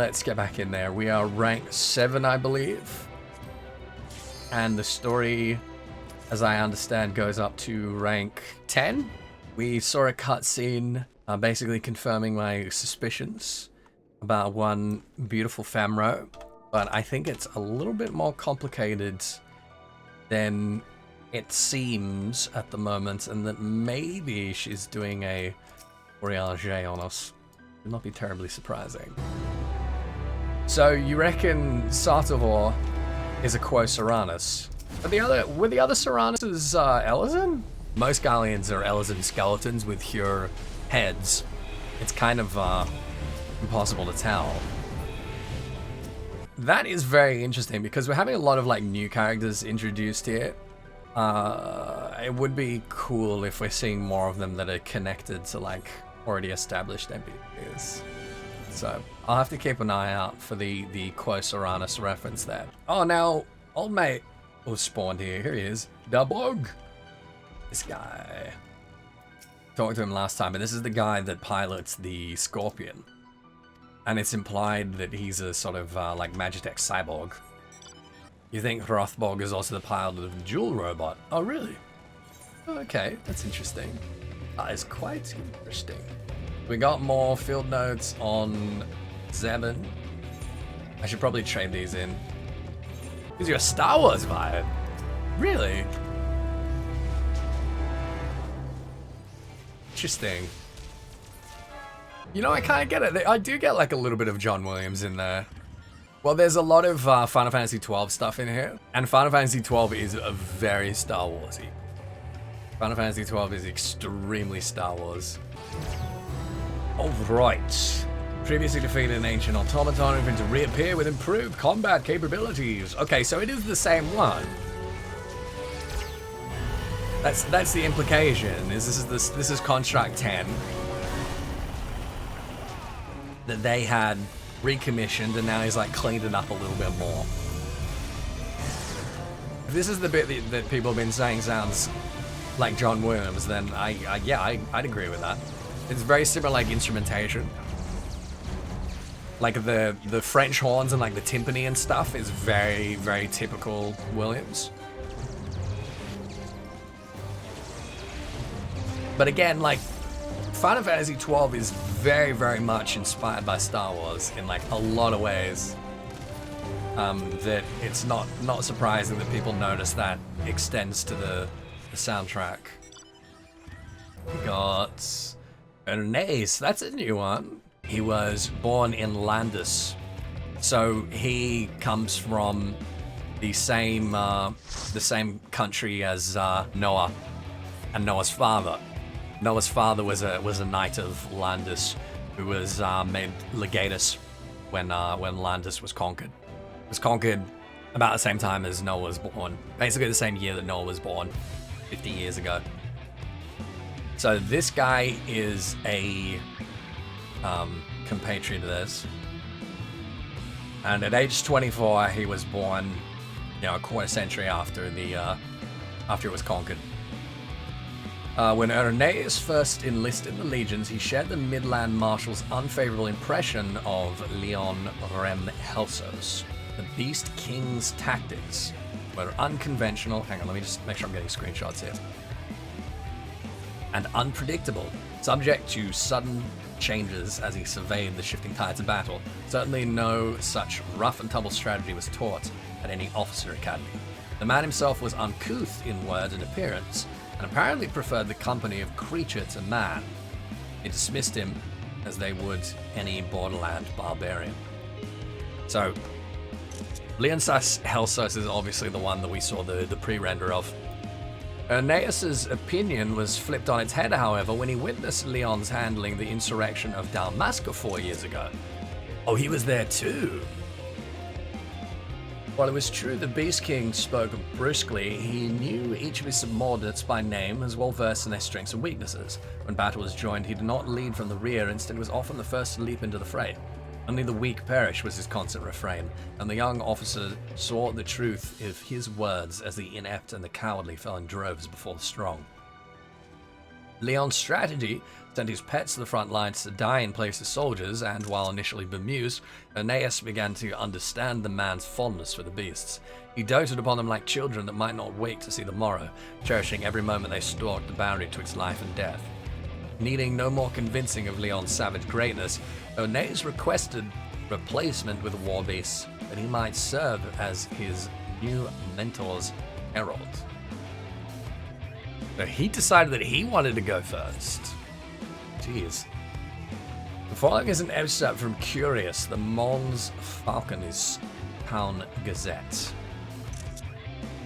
Let's get back in there. We are rank 7, I believe. And the story, as I understand, goes up to rank 10. We saw a cutscene basically confirming my suspicions about one beautiful Femro, but I think it's a little bit more complicated than it seems at the moment, and that maybe she's doing a voyage on us. Would not be terribly surprising. So you reckon Sartavor is a Quos Uranus? Were the other Saranuses Elysian? Most Galleons are Elysian skeletons with Hure heads. It's kind of impossible to tell. That is very interesting because we're having a lot of like new characters introduced here. It would be cool if we're seeing more of them that are connected to like already established NPCs. So I'll have to keep an eye out for the Quos Uranus reference there. Oh, now old mate was spawned here. Here he is, the bug. This guy. Talked to him last time, but this is the guy that pilots the Scorpion. And it's implied that he's a sort of like Magitech cyborg. You think Hrothborg is also the pilot of the Jewel robot? Oh, really? Okay, that's interesting. That is quite interesting. We got more field notes on Zebin. I should probably trade these in. Gives you a Star Wars vibe. Really? Interesting. You know, I kind of get it. I do get like a little bit of John Williams in there. Well, there's a lot of Final Fantasy XII stuff in here, and Final Fantasy XII is a very Star Warsy. Final Fantasy XII is extremely Star Wars. Alright. Previously defeated an ancient automaton, hoping to reappear with improved combat capabilities. Okay, so it is the same one. That's the implication. This is Construct 10 that they had recommissioned, and now he's like cleaned it up a little bit more. If this is the bit that people have been saying sounds like John Williams, then I'd agree with that. It's very similar, like instrumentation. Like the French horns and like the timpani and stuff is very, very typical Williams. But again, like, Final Fantasy XII is very, very much inspired by Star Wars in like a lot of ways. That it's not surprising that people notice that extends to the soundtrack. We got Ernest, that's a new one. He was born in Landis, so he comes from the same country as Noah and Noah's father. Noah's father was a knight of Landis who was made legatus when Landis was conquered. It was conquered about the same time as Noah was born. Basically the same year that Noah was born, 50 years ago. So this guy is a compatriot of theirs. And at age 24, he was born, you know, a quarter century after it was conquered. When Irenaeus first enlisted in the legions, he shared the Midland Marshal's unfavorable impression of Leon Rem Helsos. The Beast King's tactics were unconventional. Hang on, let me just make sure I'm getting screenshots here. And unpredictable, subject to sudden changes as he surveyed the shifting tides of battle. Certainly no such rough and tumble strategy was taught at any officer academy. The man himself was uncouth in word and appearance, and apparently preferred the company of creature to man. They dismissed him as they would any borderland barbarian. So, Leonidas Helsos is obviously the one that we saw the pre-render of. Aeneas's opinion was flipped on its head, however, when he witnessed Leon's handling the insurrection of Dalmasca 4 years ago. Oh, he was there too! While it was true the Beast King spoke brusquely, he knew each of his subordinates by name, as well versed in their strengths and weaknesses. When battle was joined, he did not lead from the rear, instead was often the first to leap into the fray. Only the weak perish was his constant refrain, and the young officer saw the truth of his words as the inept and the cowardly fell in droves before the strong. Leon's strategy sent his pets to the front lines to die in place of soldiers, and while initially bemused, Aeneas began to understand the man's fondness for the beasts. He doted upon them like children that might not wait to see the morrow, cherishing every moment they stalked the boundary twixt life and death. Needing no more convincing of Leon's savage greatness, Aeneas requested replacement with war beasts, that he might serve as his new mentor's herald. So he decided that he wanted to go first. Jeez. The following is an excerpt from Curious, the Mons Falconis Town Gazette.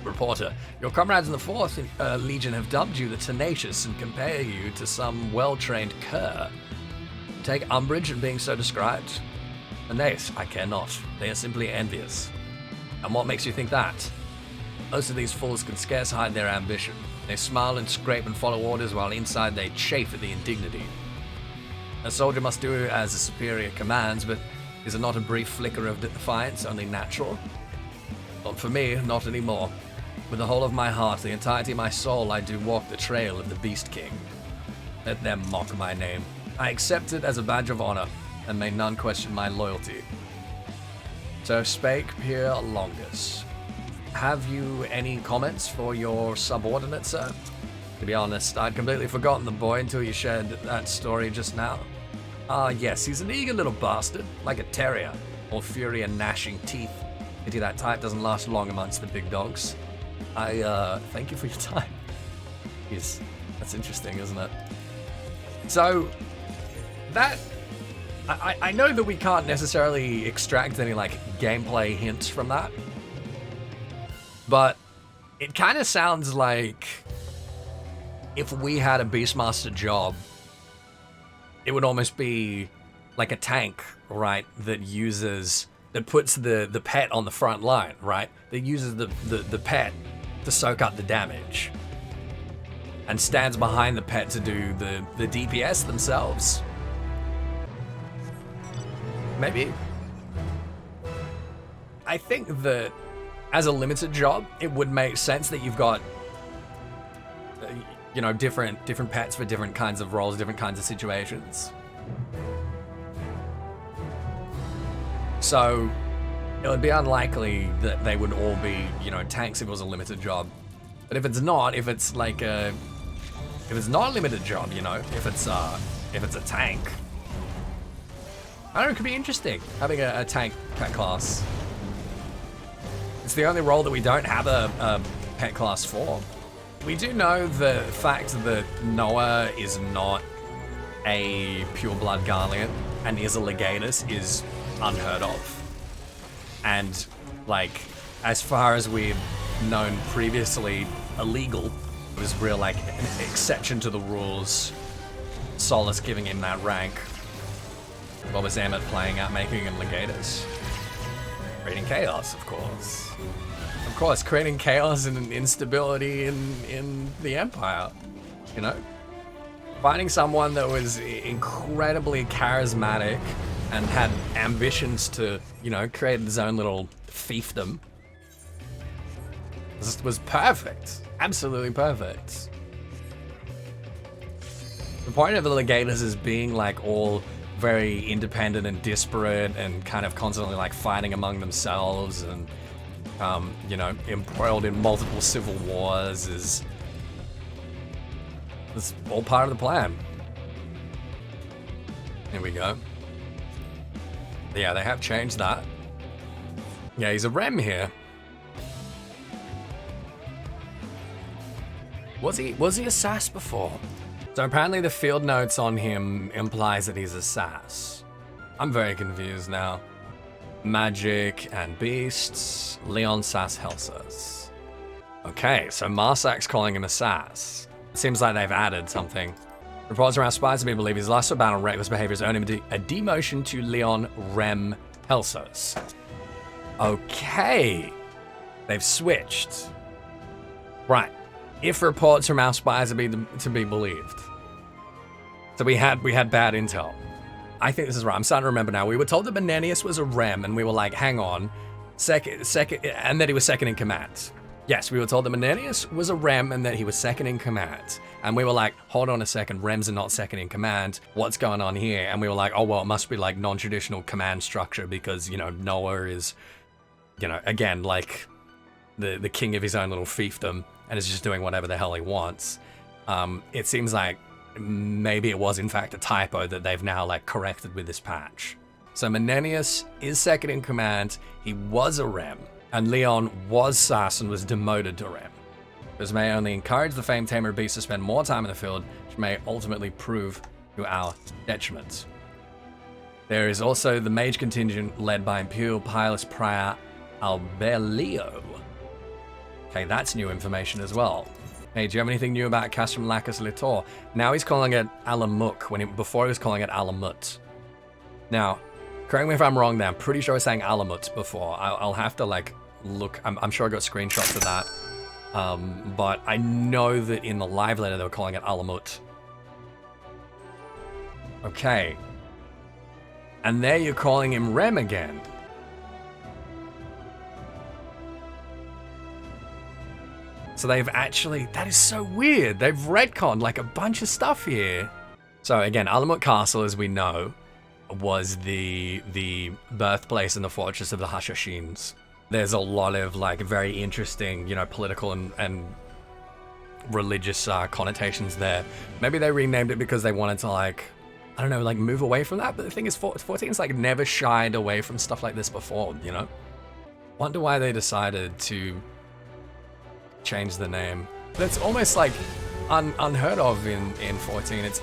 Reporter, your comrades in the 4th Legion have dubbed you the Tenacious and compare you to some well-trained cur. Take umbrage in being so described? Aeneas, I care not. They are simply envious. And what makes you think that? Most of these fools can scarce hide their ambition. They smile and scrape and follow orders while inside they chafe at the indignity. A soldier must do as a superior commands, but is it not a brief flicker of defiance only natural? Not for me, not anymore. With the whole of my heart, the entirety of my soul, I do walk the trail of the Beast King. Let them mock my name. I accept it as a badge of honor, and may none question my loyalty. So spake Peer Longus. Have you any comments for your subordinate, sir? To be honest, I'd completely forgotten the boy until you shared that story just now. Yes, he's an eager little bastard, like a terrier, all fury and gnashing teeth. Pity that type doesn't last long amongst the big dogs. I thank you for your time. Yes, that's interesting, isn't it? So, that... I know that we can't necessarily extract any, like, gameplay hints from that. But it kind of sounds like if we had a Beastmaster job, it would almost be like a tank, right? That puts the pet on the front line, right? That uses the pet to soak up the damage and stands behind the pet to do the DPS themselves. Maybe. I think that as a limited job, it would make sense that you've got, you know, different pets for different kinds of roles, different kinds of situations. So it would be unlikely that they would all be, you know, tanks if it was a limited job. But if it's not, if it's not a limited job, you know, if it's a tank, I don't know, it could be interesting having a tank pet class. It's the only role that we don't have a pet class for. We do know the fact that Noah is not a pure-blood Garlean and is a Legatus is unheard of. And, like, as far as we've known previously, illegal. It was real, like, an exception to the rules. Solus giving him that rank. What was Emmett playing out, making him Legatus? Creating chaos, of course. Of course, creating chaos and instability in the Empire, you know? Finding someone that was incredibly charismatic and had ambitions to, you know, create his own little fiefdom was perfect. Absolutely perfect. The point of the Legatus is being, like, all very independent and disparate and kind of constantly, like, fighting among themselves and, you know, embroiled in multiple civil wars is all part of the plan. Here we go. Yeah, they have changed that. Yeah, he's a Rem here. Was he a Sass before? So apparently the field notes on him implies that he's a Sass. I'm very confused now. Magic and beasts, Leon Sass Helsas. Okay, so Marsak's calling him a Sass. It seems like they've added something. Reports around spies have been believed his last battle reckless behavior has earned him a demotion to Leon Rem Helsos. Okay, they've switched. Right. If reports from our spies are to be believed. So we had bad intel. I think this is right. I'm starting to remember now. We were told that Menenius was a Rem, and we were like, hang on. Second, and that he was second in command. Yes, we were told that Menenius was a Rem and that he was second in command. And we were like, hold on a second, Rems are not second in command. What's going on here? And we were like, oh, well, it must be like non-traditional command structure because, you know, Noah is, you know, again, like the king of his own little fiefdom and is just doing whatever the hell he wants. It seems like maybe it was in fact a typo that they've now like corrected with this patch. So Menenius is second in command. He was a Rem. And Leon was Sas and was demoted to Rem. This may only encourage the famed Tamer beast to spend more time in the field, which may ultimately prove to our detriment. There is also the mage contingent led by Imperial Pilot Prior Albelio. Okay, that's new information as well. Hey, do you have anything new about Castrum Lacus Litor? Now he's calling it Alamuk, before he was calling it Alamut. Now, correct me if I'm wrong there, I'm pretty sure I was saying Alamut before. I'll have to like look, I'm sure I got screenshots of that. But I know that in the live letter they were calling it Alamut. Okay. And there you're calling him Rem again. So they've actually, that is so weird. They've retconned like a bunch of stuff here. So again, Alamut Castle, as we know, was the birthplace and the fortress of the Hashashins. There's a lot of like very interesting, you know, political and religious connotations there. Maybe they renamed it because they wanted to like, I don't know, like move away from that. But the thing is, 14's like never shied away from stuff like this before, you know? Wonder why they decided to change the name. That's almost like unheard of in 14. It's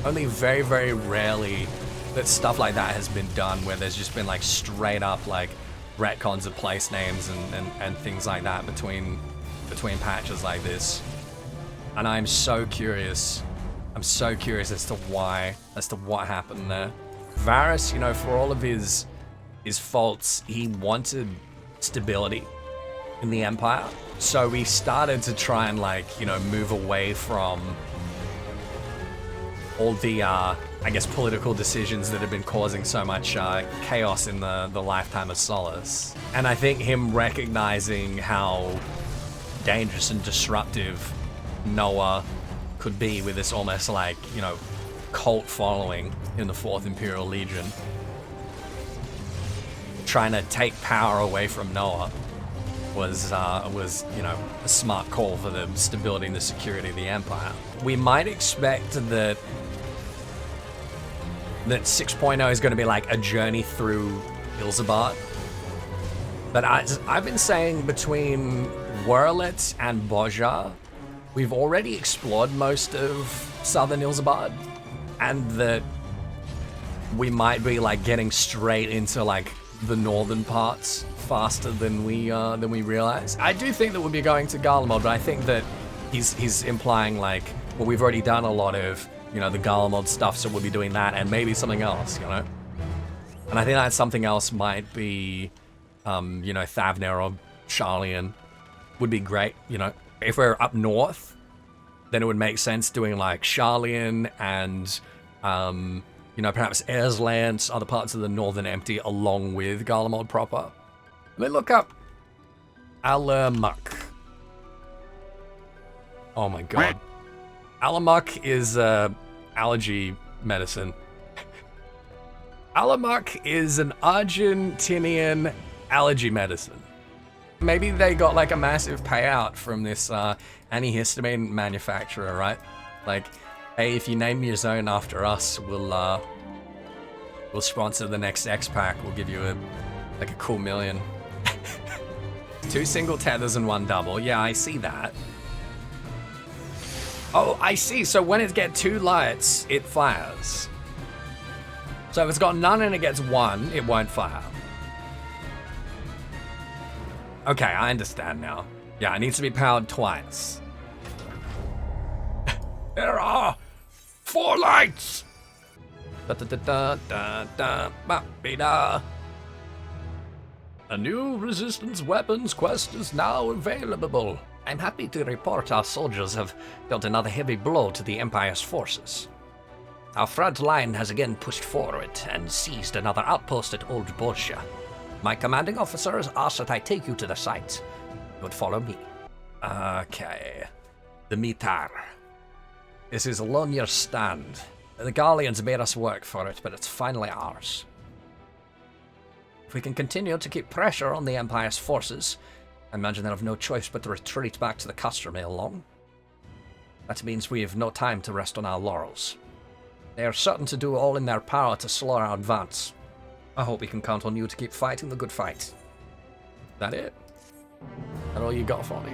only very, very rarely that stuff like that has been done where there's just been like straight up like retcons of place names and things like that between patches like this. And I'm so curious. I'm so curious as to what happened there. Varus, you know, for all of his faults, he wanted stability in the Empire. So we started to try and like, you know, move away from all the, I guess, political decisions that have been causing so much chaos in the lifetime of Solace. And I think him recognizing how dangerous and disruptive Noah could be with this almost like, you know, cult following in the 4th Imperial Legion, trying to take power away from Noah was you know, a smart call for the stability and the security of the Empire. We might expect that 6.0 is going to be like a journey through Ilzabad. But I've been saying between Wurlet and Bozja, we've already explored most of southern Ilzabad, and that we might be like getting straight into like the northern parts faster than we realize. I do think that we'll be going to Garlemald, but I think that he's implying like, well, we've already done a lot of, you know, the Garlemald stuff, so we'll be doing that and maybe something else, you know? And I think that something else might be, you know, Thavner or Sharlayan would be great, you know? If we're up north, then it would make sense doing like Sharlayan and, you know, perhaps Airslands, other parts of the Northern Empty along with Garlemald proper. Let me look up Alamuk. Oh my god. Alamuk is allergy medicine. Alamuk is an Argentinian allergy medicine. Maybe they got like a massive payout from this antihistamine manufacturer, right? Like, hey, if you name your zone after us, we'll sponsor the next X-Pack. We'll give you a cool million. 2 single tethers and 1 double. Yeah, I see that. Oh, I see. So when it gets 2 lights, it fires. So if it's got none and it gets 1, it won't fire. Okay, I understand now. Yeah, it needs to be powered twice. There are 4 lights! Da da da da da da ba be da. A new resistance weapons quest is now available. I'm happy to report our soldiers have dealt another heavy blow to the Empire's forces. Our front line has again pushed forward and seized another outpost at Old Bozja. My commanding officer has asked that I take you to the site. would follow me. Okay. The Mitar. This is Lonier's stand. The Garleans made us work for it, but it's finally ours. If we can continue to keep pressure on the Empire's forces, I imagine they'll have no choice but to retreat back to the Castrum ere long. That means we have no time to rest on our laurels. They are certain to do all in their power to slow our advance. I hope we can count on you to keep fighting the good fight. That it? That all you got for me?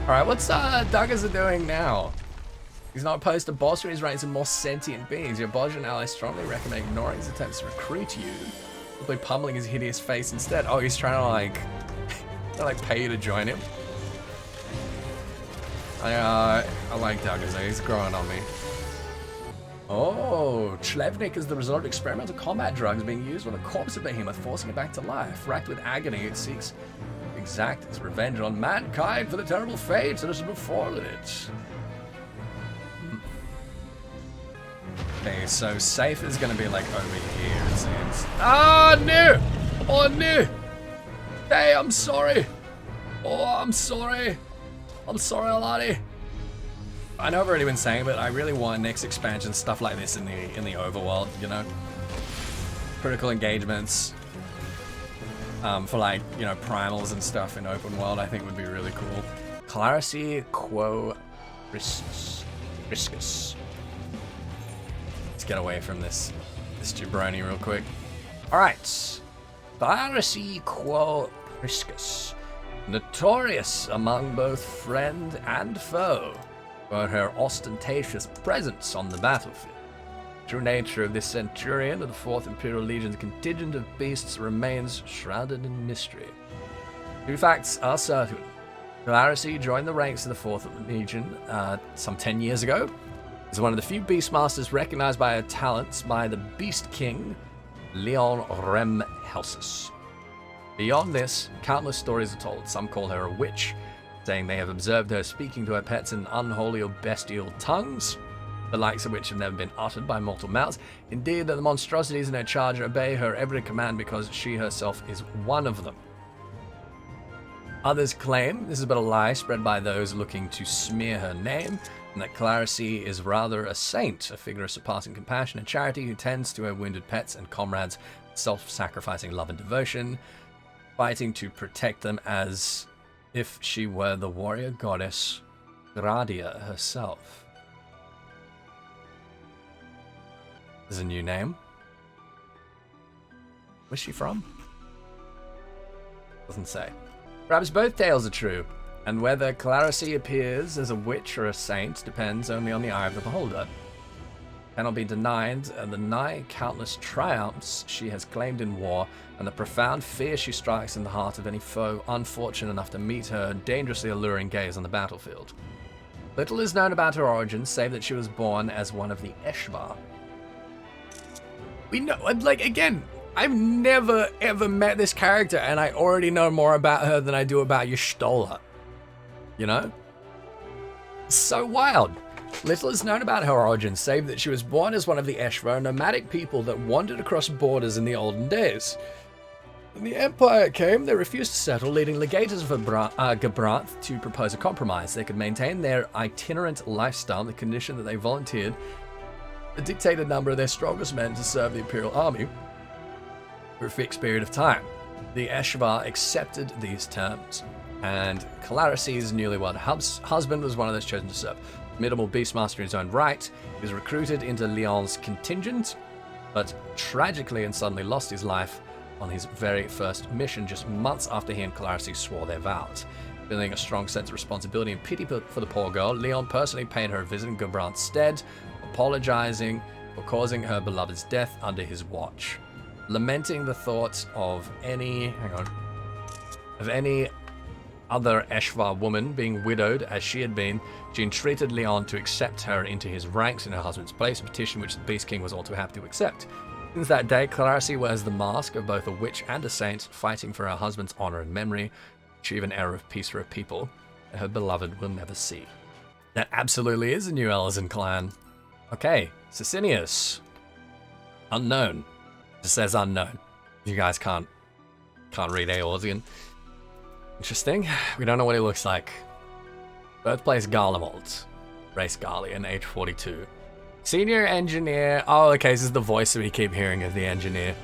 Alright, what's Douglas doing now? He's not opposed to Bozja, he's raising more sentient beings. Your Bozjan ally strongly recommend ignoring his attempts to recruit you. Simply pummeling his hideous face instead. Oh, he's trying to like pay you to join him. I like Douglas, he's growing on me. Oh, Chlevnik is the result of experimental combat drugs being used on the corpse of Behemoth, forcing it back to life. Racked with agony, it seeks to exact its revenge on mankind for the terrible fate that has befallen it. Okay, so safe is gonna be like over here, it seems. Ah, no! Oh, no! Hey, I'm sorry! Oh, I'm sorry! I'm sorry, Alani! I know I've already been saying, but I really want next expansion stuff like this in the overworld, you know? Critical engagements for like, you know, primals and stuff in open world I think would be really cool. Clarity quo riscus. Let's get away from this jabroni real quick. Alright. Clarity quo riscus. Notorious among both friend and foe for her ostentatious presence on the battlefield. True nature of this centurion of the 4th Imperial Legion's contingent of beasts remains shrouded in mystery. Two facts are certain. Clarity joined the ranks of the 4th Legion some 10 years ago. Is one of the few Beastmasters recognized by her talents by the Beast King, Leon Rem Helsus. Beyond this, countless stories are told. Some call her a witch, saying they have observed her speaking to her pets in unholy or bestial tongues, the likes of which have never been uttered by mortal mouths. Indeed, that the monstrosities in her charge obey her every command because she herself is one of them. Others claim this is but a lie spread by those looking to smear her name, and that Clarity is rather a saint, a figure of surpassing compassion and charity who tends to her wounded pets and comrades, self-sacrificing love and devotion, fighting to protect them as if she were the warrior goddess Gradia herself. There's a new name. Where's she from? Doesn't say. Perhaps both tales are true, and whether Clarity appears as a witch or a saint depends only on the eye of the beholder. Cannot be denied the nigh countless triumphs she has claimed in war, and the profound fear she strikes in the heart of any foe unfortunate enough to meet her dangerously alluring gaze on the battlefield. Little is known about her origins, save that she was born as one of the Eshvar. We know, like, again, I've never ever met this character, and I already know more about her than I do about Y'shtola. You know? So wild. Little is known about her origins, save that she was born as one of the Eshvar, a nomadic people that wandered across borders in the olden days. When the Empire came, they refused to settle, leading legators of Gabranth to propose a compromise. They could maintain their itinerant lifestyle on the condition that they volunteered a dictated number of their strongest men to serve the Imperial Army for a fixed period of time. The Eshvar accepted these terms, and Clarice's newlywed husband was one of those chosen to serve. Formidable Beastmaster in his own right, he was recruited into Leon's contingent, but tragically and suddenly lost his life on his very first mission just months after he and Clarice swore their vows. Feeling a strong sense of responsibility and pity for the poor girl, Leon personally paid her a visit in Gabranth's stead, apologizing for causing her beloved's death under his watch. Lamenting the thoughts of any other Eshvar woman being widowed as she had been, she entreated Leon to accept her into his ranks in her husband's place, a petition which the Beast King was all too happy to accept. Since that day, Clarice wears the mask of both a witch and a saint, fighting for her husband's honor and memory, achieve an era of peace for her people that her beloved will never see. That absolutely is a new Ellison clan. Okay, Sicinius. Unknown. Just says unknown. You guys can't read Eorzean. Interesting. We don't know what he looks like. Birthplace Garlemald. Race Garlean, age 42. Senior engineer. Oh, okay, this is the voice that we keep hearing of the engineer.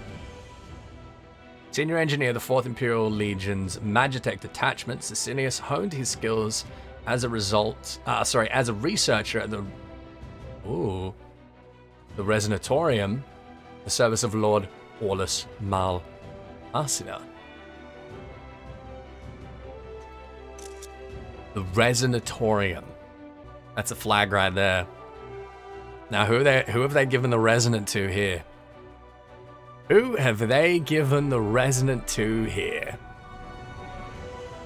Senior engineer, the 4th Imperial Legion's Magitech detachment, Sicinius honed his skills as a researcher at the Resonatorium, the service of Lord Aulus Mal Arsina. The Resonatorium. That's a flag right there. Now, who have they given the resonant to here? Who have they given the resonant to here?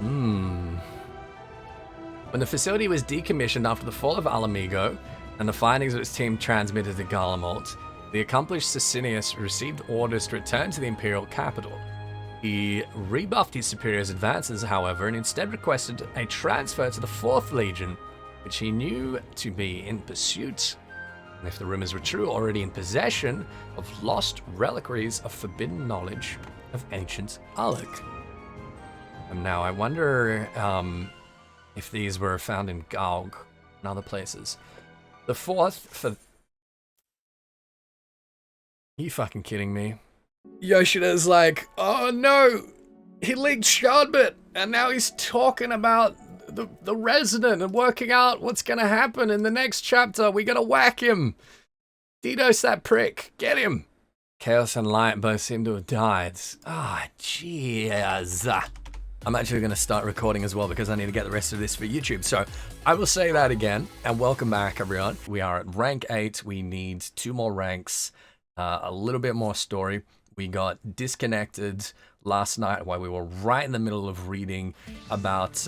When the facility was decommissioned after the fall of Alamigo and the findings of its team transmitted to Garlemald, the accomplished Sicinius received orders to return to the Imperial capital. He rebuffed his superior's advances, however, and instead requested a transfer to the 4th Legion, which he knew to be in pursuit, and if the rumors were true, already in possession of lost reliquaries of forbidden knowledge of ancient Alec. And now I wonder if these were found in Gaug and other places. The 4th for... You fucking kidding me? Yoshida's like, oh no, he leaked Shardbit, and now he's talking about the resident and working out what's gonna happen in the next chapter. We gotta whack him. DDoS that prick. Get him. Chaos and Light both seem to have died. Ah, jeez. I'm actually gonna start recording as well because I need to get the rest of this for YouTube. So I will say that again, and welcome back, everyone. We are at rank 8. We need 2 more ranks, a little bit more story. We got disconnected last night while we were right in the middle of reading about,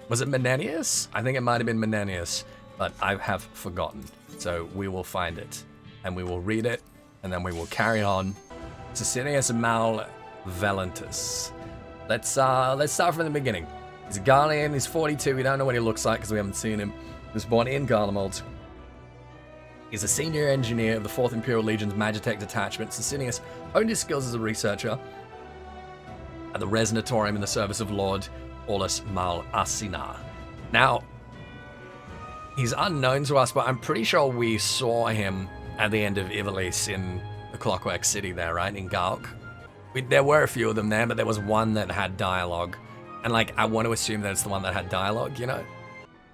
was it Menenius? I think it might have been Menenius, but I have forgotten. So we will find it, and we will read it, and then we will carry on. Sicinius Mal Valentus. Let's start from the beginning. He's a Garlean, he's 42, we don't know what he looks like because we haven't seen him. He was born in Garlemald. He's a senior engineer of the 4th Imperial Legion's Magitech detachment. Sicinius honed his skills as a researcher at the Resonatorium in the service of Lord Aulus Mal Arsina. Now, he's unknown to us, but I'm pretty sure we saw him at the end of Ivalice in the Clockwork City there, right? In Gauk. There were a few of them there, but there was one that had dialogue. And, like, I want to assume that it's the one that had dialogue, you know?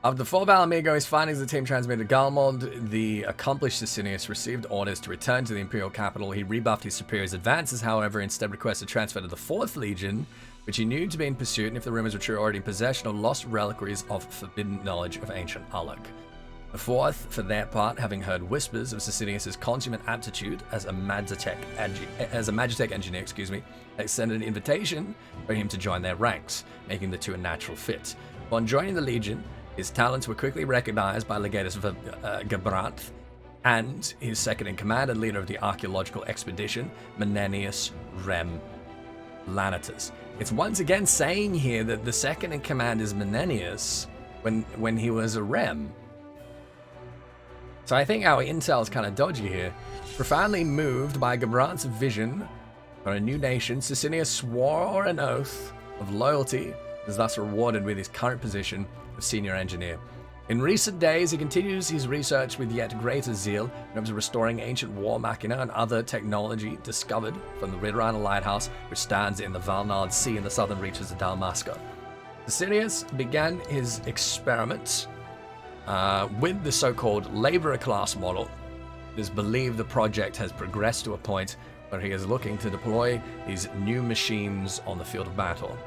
After the fall of Alamigo, his findings of the team transmitted to Garlemald, the accomplished Sicinius received orders to return to the Imperial capital. He rebuffed his superior's advances, however, instead requested transfer to the 4th Legion, which he knew to be in pursuit, and if the rumors were true, already in possession of lost reliquaries of forbidden knowledge of ancient Alec. The 4th, for their part, having heard whispers of Sicinius' consummate aptitude as a Magitech engineer, extended an invitation for him to join their ranks, making the two a natural fit. Upon joining the Legion, his talents were quickly recognized by Legatus Gabranth and his second-in-command and leader of the archaeological expedition, Menenius Rem Lanatus. It's once again saying here that the second-in-command is Menenius when he was a Rem. So I think our intel's kind of dodgy here. Profoundly moved by Gabranth's vision for a new nation, Sicinius swore an oath of loyalty and is thus rewarded with his current position of senior engineer. In recent days, he continues his research with yet greater zeal in terms of restoring ancient war machina and other technology discovered from the Ridrana lighthouse, which stands in the Valnard Sea in the southern reaches of Dalmasca. Sicinius began his experiments with the so-called laborer class model. It is believed the project has progressed to a point where he is looking to deploy these new machines on the field of battle.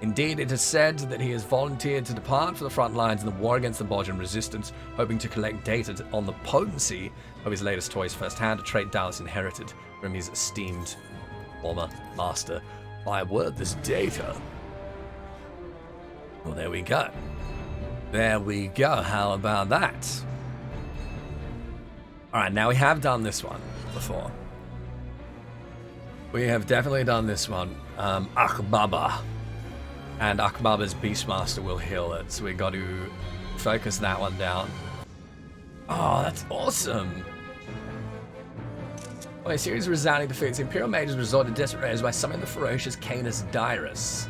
Indeed, it is said that he has volunteered to depart for the front lines in the war against the Bozjan resistance, hoping to collect data on the potency of his latest toys firsthand, a trait Dallas inherited from his esteemed former master. My word, this data. Well, there we go. There we go. How about that? Alright, now we have done this one before. We have definitely done this one. Akbaba. And Akbaba's Beastmaster will heal it, so we got to focus that one down. Oh, that's awesome! Well, a series of resounding defeats, Imperial mages resort to desperate measures by summoning the ferocious Canis Dirus.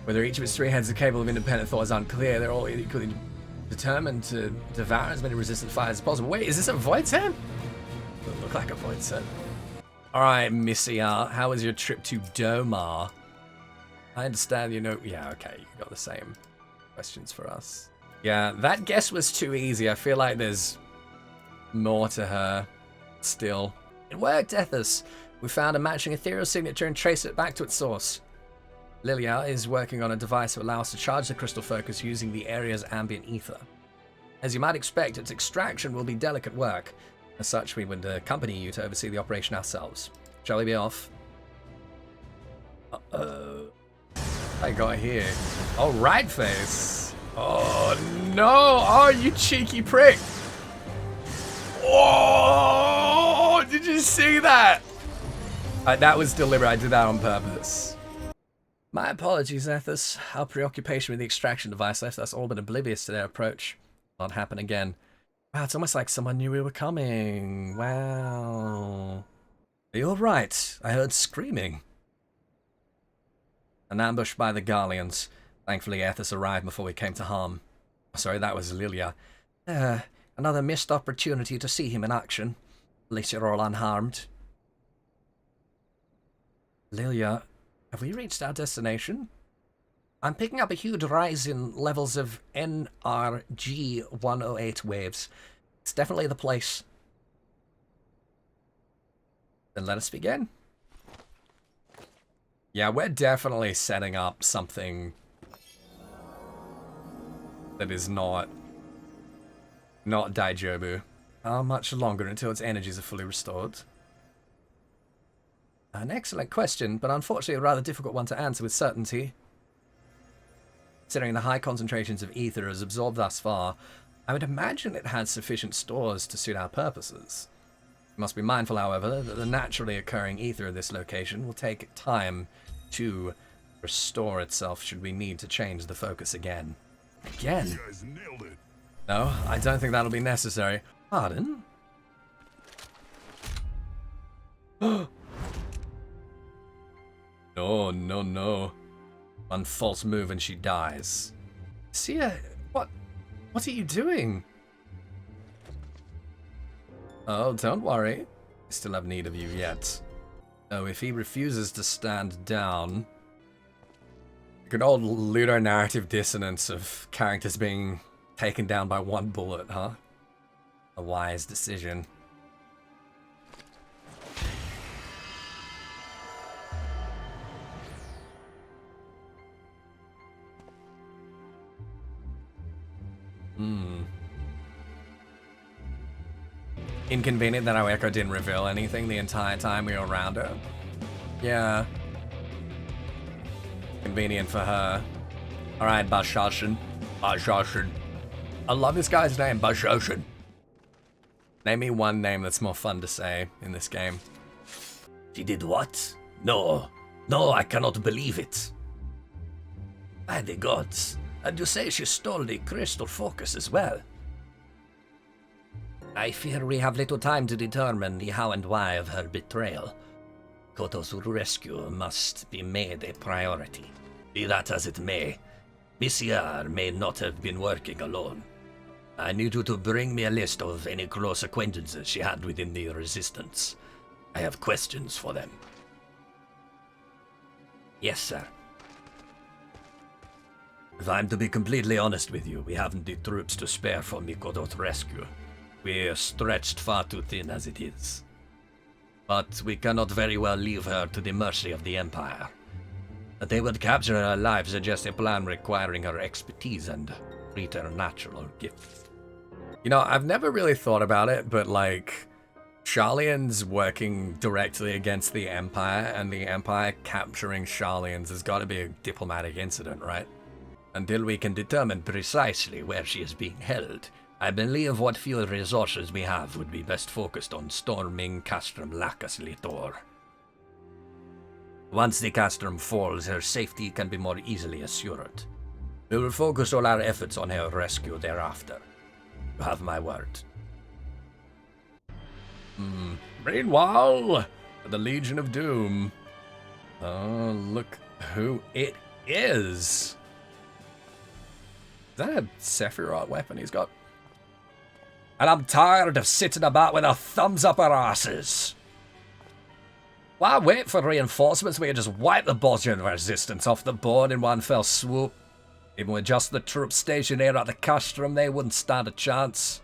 Whether each of its three heads are capable of independent thought is unclear. They're all equally determined to devour as many resistant fires as possible. Wait, is this a void set? Doesn't look like a void set. Alright, Missia, how was your trip to Domar? I understand you know... Yeah, okay, you got the same questions for us. Yeah, that guess was too easy. I feel like there's more to her still. It worked, Ethys. We found a matching ethereal signature and traced it back to its source. Lilia is working on a device that allows us to charge the crystal focus using the area's ambient ether. As you might expect, its extraction will be delicate work. As such, we would accompany you to oversee the operation ourselves. Shall we be off? I got here. Oh, right face. Oh, no. Oh, you cheeky prick. Oh, did you see that? That was deliberate. I did that on purpose. My apologies, Ethys. Our preoccupation with the extraction device left us all but oblivious to their approach. Won't happen again. Wow, it's almost like someone knew we were coming. Wow. You're right. I heard screaming. An ambush by the Garleans. Thankfully, Ethys arrived before we came to harm. Sorry, that was Lilia. Another missed opportunity to see him in action. At least you're all unharmed. Lilia, have we reached our destination? I'm picking up a huge rise in levels of NRG 108 waves. It's definitely the place. Then let us begin. Yeah, we're definitely setting up something that is not Daijobu. How much longer until its energies are fully restored? An excellent question, but unfortunately a rather difficult one to answer with certainty. Considering the high concentrations of ether as absorbed thus far, I would imagine it has sufficient stores to suit our purposes. We must be mindful, however, that the naturally occurring ether of this location will take time to restore itself should we need to change the focus again. Again? You guys nailed it. No, I don't think that'll be necessary. Pardon? No, no, no. One false move and she dies. Sia, what are you doing? Oh, don't worry. I still have need of you yet. Oh, if he refuses to stand down... Good old ludonarrative dissonance of characters being taken down by one bullet, huh? A wise decision. Inconvenient that our echo didn't reveal anything the entire time we were around her. Yeah. Convenient for her. Alright, Bashashin. Bashashin. I love this guy's name, Bashashin. Name me one name that's more fun to say in this game. She did what? No. No, I cannot believe it. By the gods. And you say she stole the crystal focus as well? I fear we have little time to determine the how and why of her betrayal. Koto's rescue must be made a priority. Be that as it may, Missia may not have been working alone. I need you to bring me a list of any close acquaintances she had within the Resistance. I have questions for them. Yes, sir. If I'm to be completely honest with you, we haven't the troops to spare for Mikoto's rescue. We're stretched far too thin as it is. But we cannot very well leave her to the mercy of the Empire. That they would capture her alive suggests a plan requiring her expertise and preternatural gifts. You know, I've never really thought about it, but like, Sharlayan's working directly against the Empire, and the Empire capturing Sharlayan's has got to be a diplomatic incident, right? Until we can determine precisely where she is being held, I believe what few resources we have would be best focused on storming Castrum Lacus Litor. Once the Castrum falls, her safety can be more easily assured. We will focus all our efforts on her rescue thereafter. You have my word. Meanwhile, the Legion of Doom. Oh, look who it Is that a Sephiroth weapon he's got? And I'm tired of sitting about with our thumbs up our asses. Why wait for reinforcements? We can just wipe the Bozjan resistance off the board in one fell swoop. Even with just the troops stationed here at the Castrum, they wouldn't stand a chance.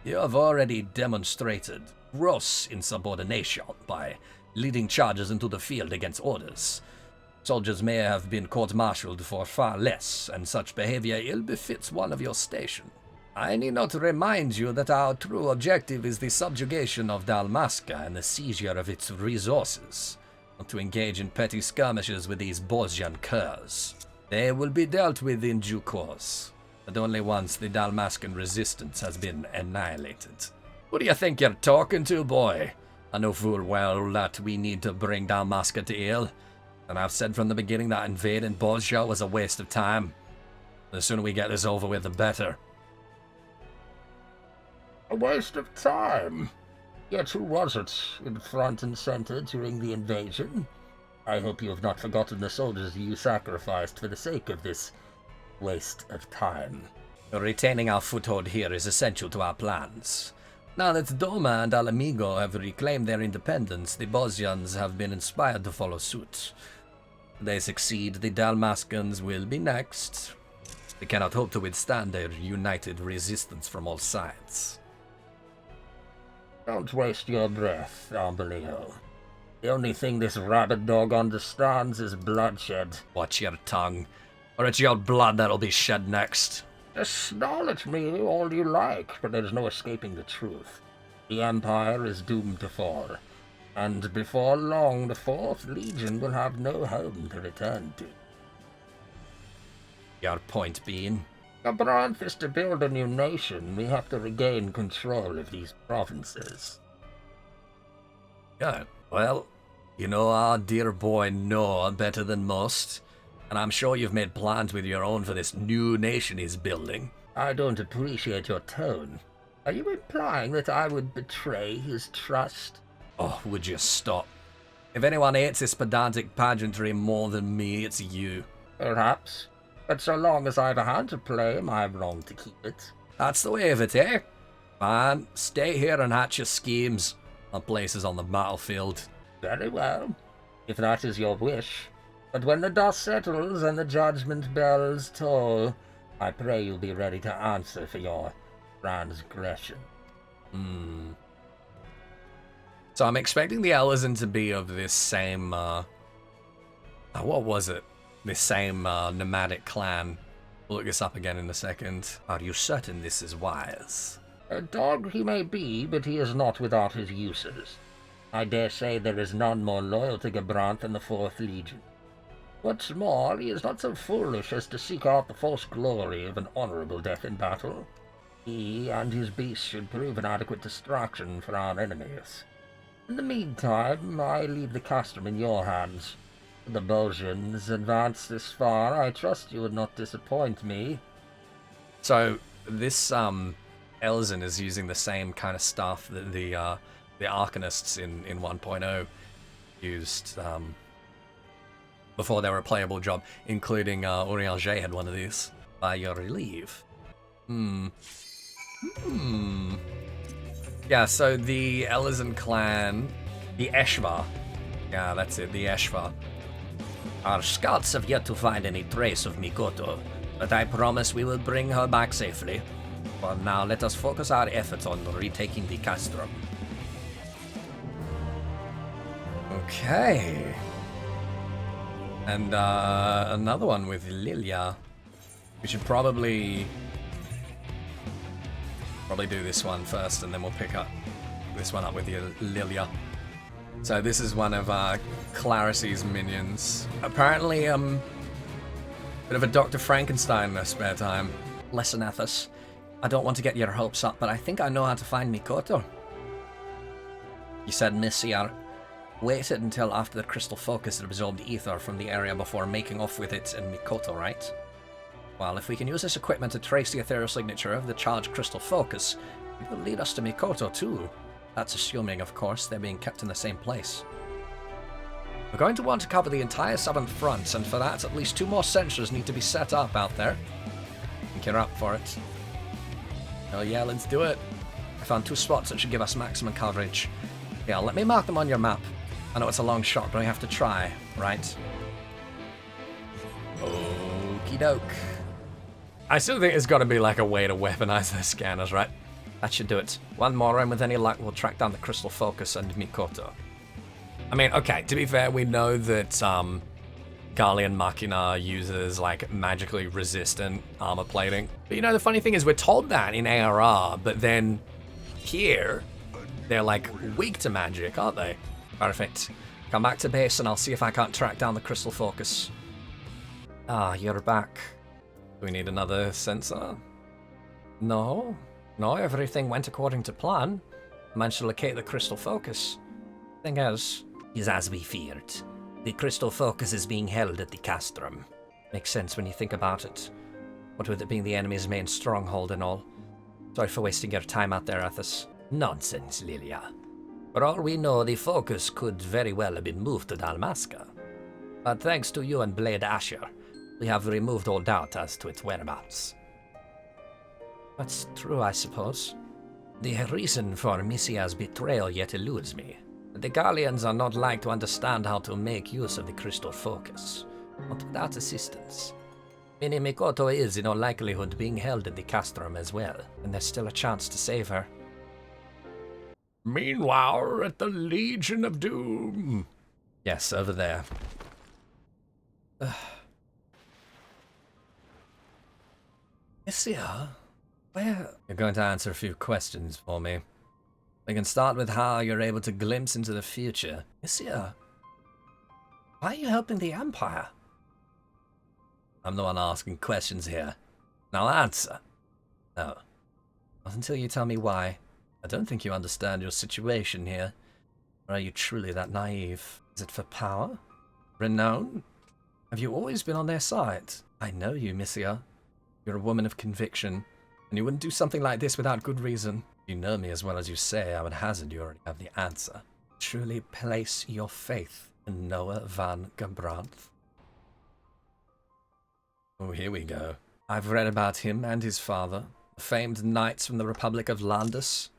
You have already demonstrated gross insubordination by leading charges into the field against orders. Soldiers may have been court-martialed for far less, and such behavior ill befits one of your station. I need not remind you that our true objective is the subjugation of Dalmasca and the seizure of its resources, not to engage in petty skirmishes with these Bozjan curs. They will be dealt with in due course, but only once the Dalmascan resistance has been annihilated. Who do you think you're talking to, boy? I know full well that we need to bring Dalmasca to heel, and I've said from the beginning that invading Bozja was a waste of time. The sooner we get this over with, the better. A waste of time? Yet who was it in front and center during the invasion? I hope you have not forgotten the soldiers you sacrificed for the sake of this waste of time. Retaining our foothold here is essential to our plans. Now that Doma and Alamigo have reclaimed their independence, the Bozjans have been inspired to follow suit. If they succeed, the Dalmascans will be next. They cannot hope to withstand their united resistance from all sides. Don't waste your breath, Ambaliho. The only thing this rabid dog understands is bloodshed. Watch your tongue, or it's your blood that'll be shed next. Just snarl at me all you like, but there's no escaping the truth. The Empire is doomed to fall, and before long the Fourth Legion will have no home to return to. Your point being? The Branth is to build a new nation. We have to regain control of these provinces. Yeah, well, you know our dear boy Noah better than most, and I'm sure you've made plans with your own for this new nation he's building. I don't appreciate your tone. Are you implying that I would betray his trust? Oh, would you stop? If anyone hates this pedantic pageantry more than me, it's you. Perhaps. But so long as I have a hand to play, am I wrong to keep it? That's the way of it, eh? Fine, stay here and hatch your schemes. Our place is on the battlefield. Very well, if that is your wish. But when the dust settles and the judgment bells toll, I pray you'll be ready to answer for your transgression. So I'm expecting the Elezen to be of this same, what was it? This same nomadic clan. We'll look this up again in a second. Are you certain this is wise? A dog he may be, but he is not without his uses. I dare say there is none more loyal to Gabranth than the Fourth Legion. What's more, he is not so foolish as to seek out the false glory of an honorable death in battle. He and his beasts should prove an adequate distraction for our enemies. In the meantime, I leave the Castrum in your hands. The Bozjans advance this far. I trust you would not disappoint me. So this Elezen is using the same kind of stuff that the Arcanists in 1.0 used before they were a playable job, including Urianger had one of these. By your leave. Yeah, so the Elezen clan, the Eshva. Yeah, that's it, the Eshva. Our scouts have yet to find any trace of Mikoto, but I promise we will bring her back safely. For now, let us focus our efforts on retaking the Castrum. Okay. And another one with Lilia. We should probably do this one first, and then we'll pick up this one up with Lilia. So this is one of Clarice's minions. Apparently, bit of a Dr. Frankenstein in her spare time. Listen, Ethys, I don't want to get your hopes up, but I think I know how to find Mikoto. You said Messiar waited until after the crystal focus had absorbed ether from the area before making off with it and Mikoto, right? Well, if we can use this equipment to trace the ethereal signature of the charged crystal focus, it will lead us to Mikoto too. That's assuming, of course, they're being kept in the same place. We're going to want to cover the entire southern front, and for that, at least 2 more sentries need to be set up out there. I think you're up for it. Oh yeah, let's do it. I found 2 spots that should give us maximum coverage. Yeah, let me mark them on your map. I know it's a long shot, but I have to try, right? Okie doke. I still think there's got to be like a way to weaponize those scanners, right? That should do it. 1 more, and with any luck, we'll track down the Crystal Focus and Mikoto. I mean, okay, to be fair, we know that Gallian Machina uses, like, magically resistant armor plating. But, you know, the funny thing is we're told that in ARR, but then here, they're, like, weak to magic, aren't they? Perfect. Come back to base, and I'll see if I can't track down the Crystal Focus. Ah, you're back. Do we need another sensor? No. No, everything went according to plan. I managed to locate the Crystal Focus. Thing is as we feared. The Crystal Focus is being held at the Castrum. Makes sense when you think about it. What with it being the enemy's main stronghold and all. Sorry for wasting your time out there, Ethys. Nonsense, Lilia. For all we know, the Focus could very well have been moved to Dalmasca. But thanks to you and Blade Asher, we have removed all doubt as to its whereabouts. That's true, I suppose. The reason for Mysia's betrayal yet eludes me. The Gallians are not like to understand how to make use of the Crystal Focus, not without assistance. Meaning Mikoto is in all likelihood being held at the Castrum as well, and there's still a chance to save her. Meanwhile, we're at the Legion of Doom. Yes, over there. Mysia? Where? You're going to answer a few questions for me. We can start with how you're able to glimpse into the future. Mysia, why are you helping the Empire? I'm the one asking questions here. Now answer. No. Not until you tell me why. I don't think you understand your situation here. Or are you truly that naive? Is it for power? Renown? Have you always been on their side? I know you, Mysia. You're a woman of conviction, and you wouldn't do something like this without good reason. If you know me as well as you say, I would hazard you already have the answer. Truly place your faith in Noah van Gebrandt. Oh, here we go. I've read about him and his father, the famed knights from the Republic of Landus.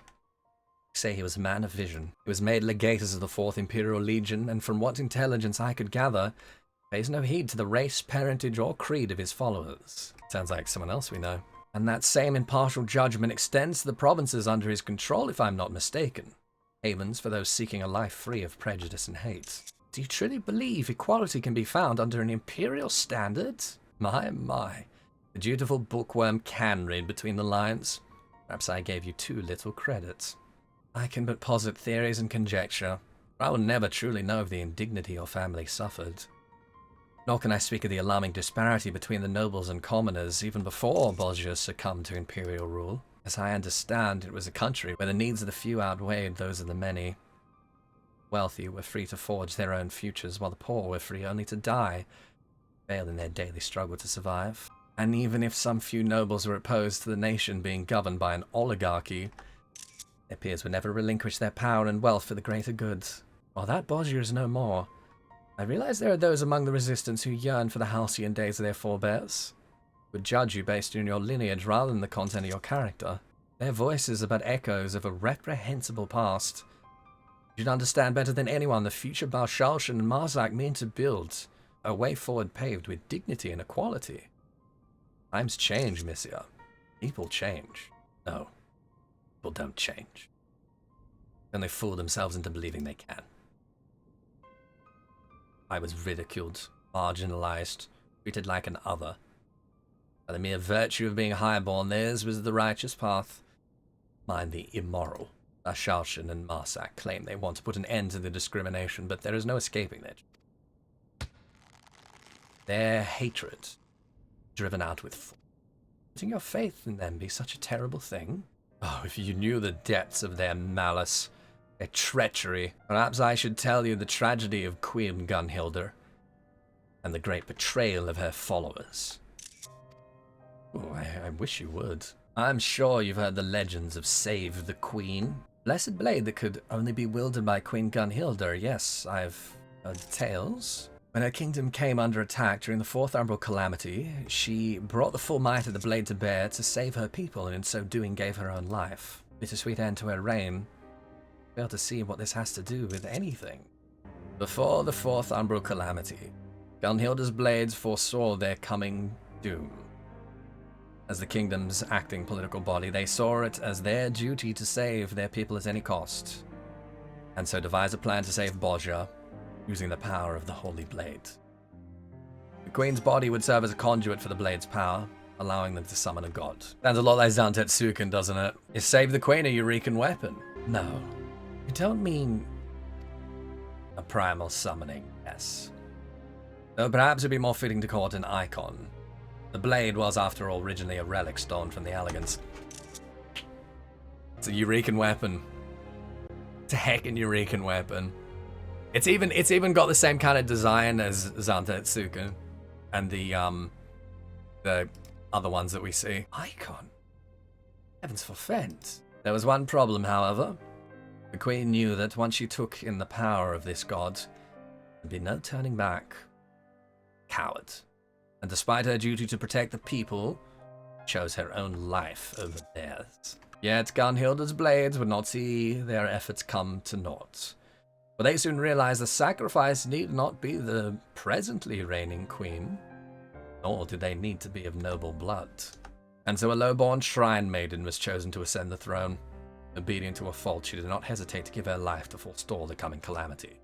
They say he was a man of vision. He was made legatus of the 4th Imperial Legion, and from what intelligence I could gather, pays no heed to the race, parentage, or creed of his followers. Sounds like someone else we know. And that same impartial judgment extends to the provinces under his control, if I'm not mistaken. Havens for those seeking a life free of prejudice and hate. Do you truly believe equality can be found under an imperial standard? My. The dutiful bookworm can read between the lines. Perhaps I gave you too little credit. I can but posit theories and conjecture. I will never truly know of the indignity your family suffered. Nor can I speak of the alarming disparity between the nobles and commoners even before Bozja succumbed to imperial rule. As I understand, it was a country where the needs of the few outweighed those of the many. Wealthy were free to forge their own futures, while the poor were free only to die, fail in their daily struggle to survive. And even if some few nobles were opposed to the nation being governed by an oligarchy, their peers would never relinquish their power and wealth for the greater good. While that Bozja is no more, I realize there are those among the resistance who yearn for the halcyon days of their forebears, who would judge you based on your lineage rather than the content of your character. Their voices are but echoes of a reprehensible past. You'd understand better than anyone the future Balshalshan and Marzak mean to build, a way forward paved with dignity and equality. Times change, Mysia. People change. No, people don't change. And they fool themselves into believing they can. I was ridiculed, marginalized, treated like an other. By the mere virtue of being highborn, theirs was the righteous path, mine the immoral. Ashalshan and Marsak claim they want to put an end to the discrimination, but there is no escaping it. Their hatred, driven out with force. Letting your faith in them be such a terrible thing? Oh, if you knew the depths of their malice, their treachery. Perhaps I should tell you the tragedy of Queen Gunnhildr, and the great betrayal of her followers. Oh, I wish you would. I'm sure you've heard the legends of Save the Queen. Blessed blade that could only be wielded by Queen Gunnhildr. Yes, I've Details. When her kingdom came under attack during the Fourth Umbral Calamity, she brought the full might of the blade to bear to save her people, and in so doing gave her own life. Bittersweet end to her reign. Fail to see what this has to do with anything. Before the Fourth Umbral Calamity, Gunnhildr's blades foresaw their coming doom. As the kingdom's acting political body, they saw it as their duty to save their people at any cost, and so devised a plan to save Bozja, using the power of the Holy Blade. The Queen's body would serve as a conduit for the Blade's power, allowing them to summon a god. Sounds a lot like Zantetsuken, doesn't it? Is Save the Queen a Eureka weapon? No. You don't mean a primal summoning, yes. Though perhaps it'd be more fitting to call it an icon. The blade was, after all, originally a relic stolen from the Elegance. It's a Eureka weapon. It's a heckin' Eureka weapon. It's even got the same kind of design as Zantetsuken and the other ones that we see. Icon. Heavens forfend. There was one problem, however. The Queen knew that once she took in the power of this god, there'd be no turning back. Coward. And despite her duty to protect the people, chose her own life over theirs. Yet Gunnhildr's blades would not see their efforts come to naught. But they soon realized the sacrifice need not be the presently reigning queen, nor did they need to be of noble blood. And so a low-born shrine maiden was chosen to ascend the throne. Obedient to a fault, she did not hesitate to give her life to forestall the coming calamity.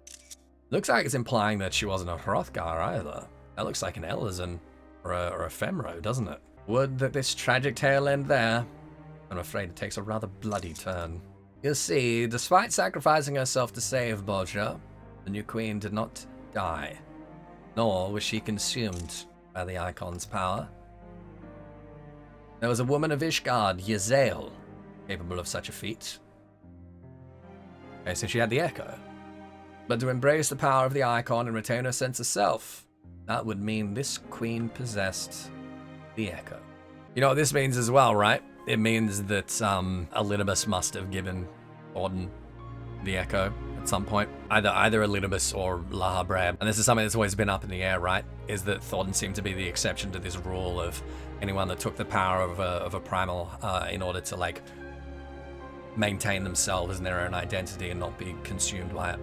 Looks like it's implying that she wasn't a Hrothgar either. That looks like an Elizan or a Femro, doesn't it? Would that this tragic tale end there? I'm afraid it takes a rather bloody turn. You see, despite sacrificing herself to save Bozja, the new queen did not die, nor was she consumed by the icon's power. There was a woman of Ishgard, Yezael, capable of such a feat. Okay, so she had the Echo. But to embrace the power of the icon and retain her sense of self, that would mean this queen possessed the Echo. You know what this means as well, right? It means that Elidibus must have given Thordan the Echo at some point. Either Elidibus or Lahabrab. And this is something that's always been up in the air, right? Is that Thordan seemed to be the exception to this rule of anyone that took the power of a primal in order to, like, maintain themselves and their own identity and not be consumed by it,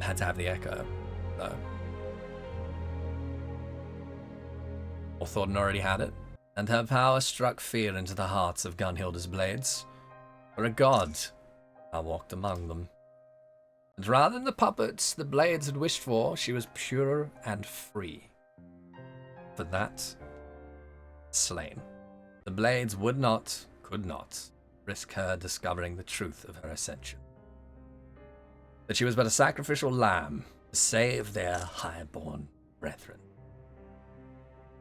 had to have the Echo. So. Or Thordan already had it. And her power struck fear into the hearts of Gunnhildr's blades. For a god now walked among them. And rather than the puppets the blades had wished for, she was pure and free. For that, slain. The blades would not, could not, risk her discovering the truth of her ascension. That she was but a sacrificial lamb to save their high-born brethren.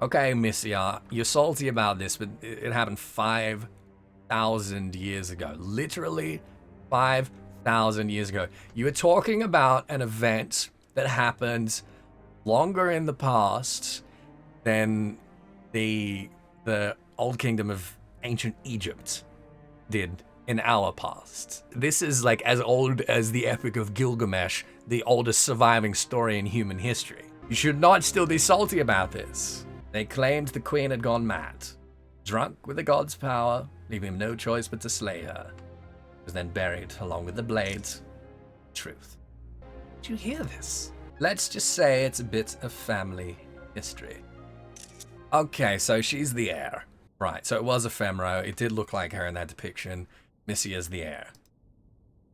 Okay, Misia, you're salty about this, but it happened 5,000 years ago. Literally 5,000 years ago. You were talking about an event that happened longer in the past than the old kingdom of ancient Egypt did in our past. This is like as old as the Epic of Gilgamesh, the oldest surviving story in human history. You should not still be salty about this. They claimed the queen had gone mad, drunk with the god's power, leaving him no choice but to slay her. She was then buried along with the blades. Truth. Did you hear this? Let's just say it's a bit of family history. Okay, so she's the heir. Right, so it was a Femro. It did look like her in that depiction. Missia's the heir.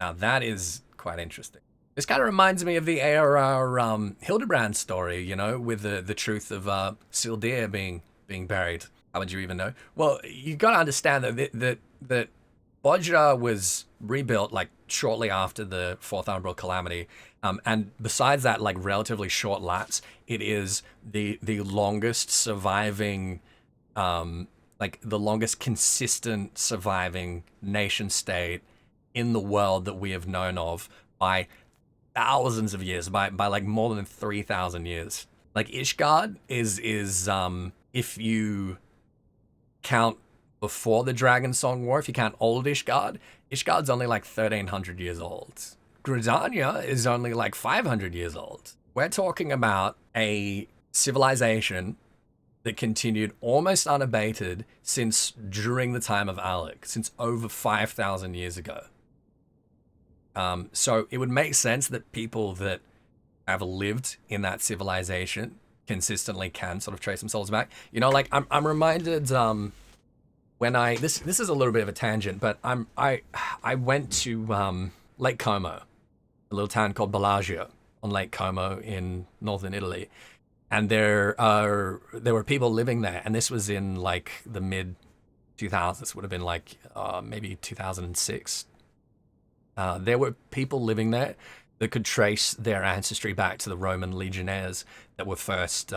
Now that is quite interesting. This kind of reminds me of the ARR Hildebrand story, you know, with the truth of Sildir being buried. How would you even know? Well, you got to understand that Bozja was rebuilt like shortly after the Fourth Umbral Calamity, and besides that, like relatively short lapse, it is the longest surviving, like the longest consistent surviving nation state in the world that we have known of by thousands of years, by like more than 3,000 years. Like Ishgard is if you count before the Dragon Song War, if you count old Ishgard's only like 1,300 years old. Gridania is only like 500 years old. We're talking about a civilization that continued almost unabated since during the time of Alec, since over 5,000 years ago. So it would make sense that people that have lived in that civilization consistently can sort of trace themselves back. You know, like I'm reminded when this is a little bit of a tangent, but I went to Lake Como, a little town called Bozja on Lake Como in northern Italy, and there were people living there, and this was in like the mid 2000s, would have been like maybe 2006. There were people living there that could trace their ancestry back to the Roman legionnaires that were first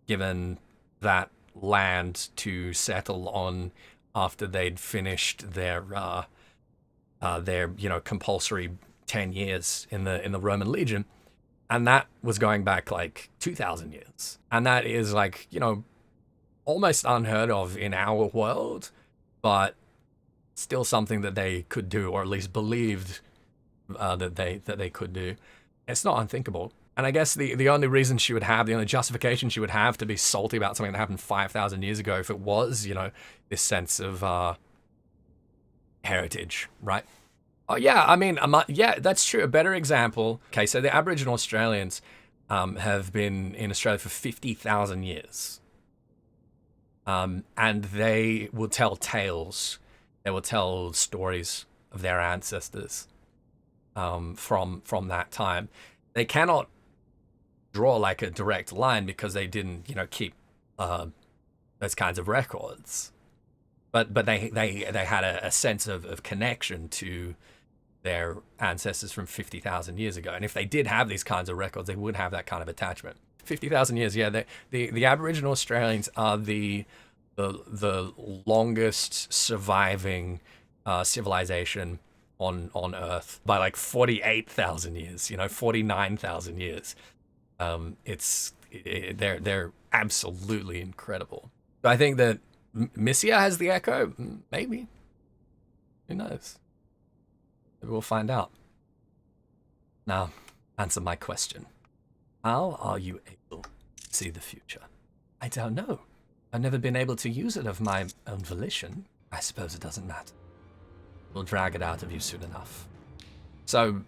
given that land to settle on after they'd finished their compulsory 10 years in the Roman Legion, and that was going back like 2,000 years, and that is like, you know, almost unheard of in our world, but still something that they could do, or at least believed that they could do. It's not unthinkable. And I guess the only reason she would have, the only justification she would have to be salty about something that happened 5,000 years ago, if it was, you know, this sense of heritage, right? Oh yeah, I mean, yeah, that's true. A better example. Okay, so the Aboriginal Australians have been in Australia for 50,000 years, and they will tell tales. They will tell stories of their ancestors from that time. They cannot draw like a direct line because they didn't, you know, keep those kinds of records. But they had a sense of connection to their ancestors from 50,000 years ago. And if they did have these kinds of records, they would have that kind of attachment. 50,000 years, yeah. The Aboriginal Australians are the longest surviving civilization on Earth by like 48,000 years, you know, 49,000 years. They're absolutely incredible. So I think that Missia has the echo. Maybe. Who knows? Maybe we'll find out. Now, answer my question. How are you able to see the future? I don't know. I've never been able to use it of my own volition. I suppose it doesn't matter. We'll drag it out of you soon enough. So,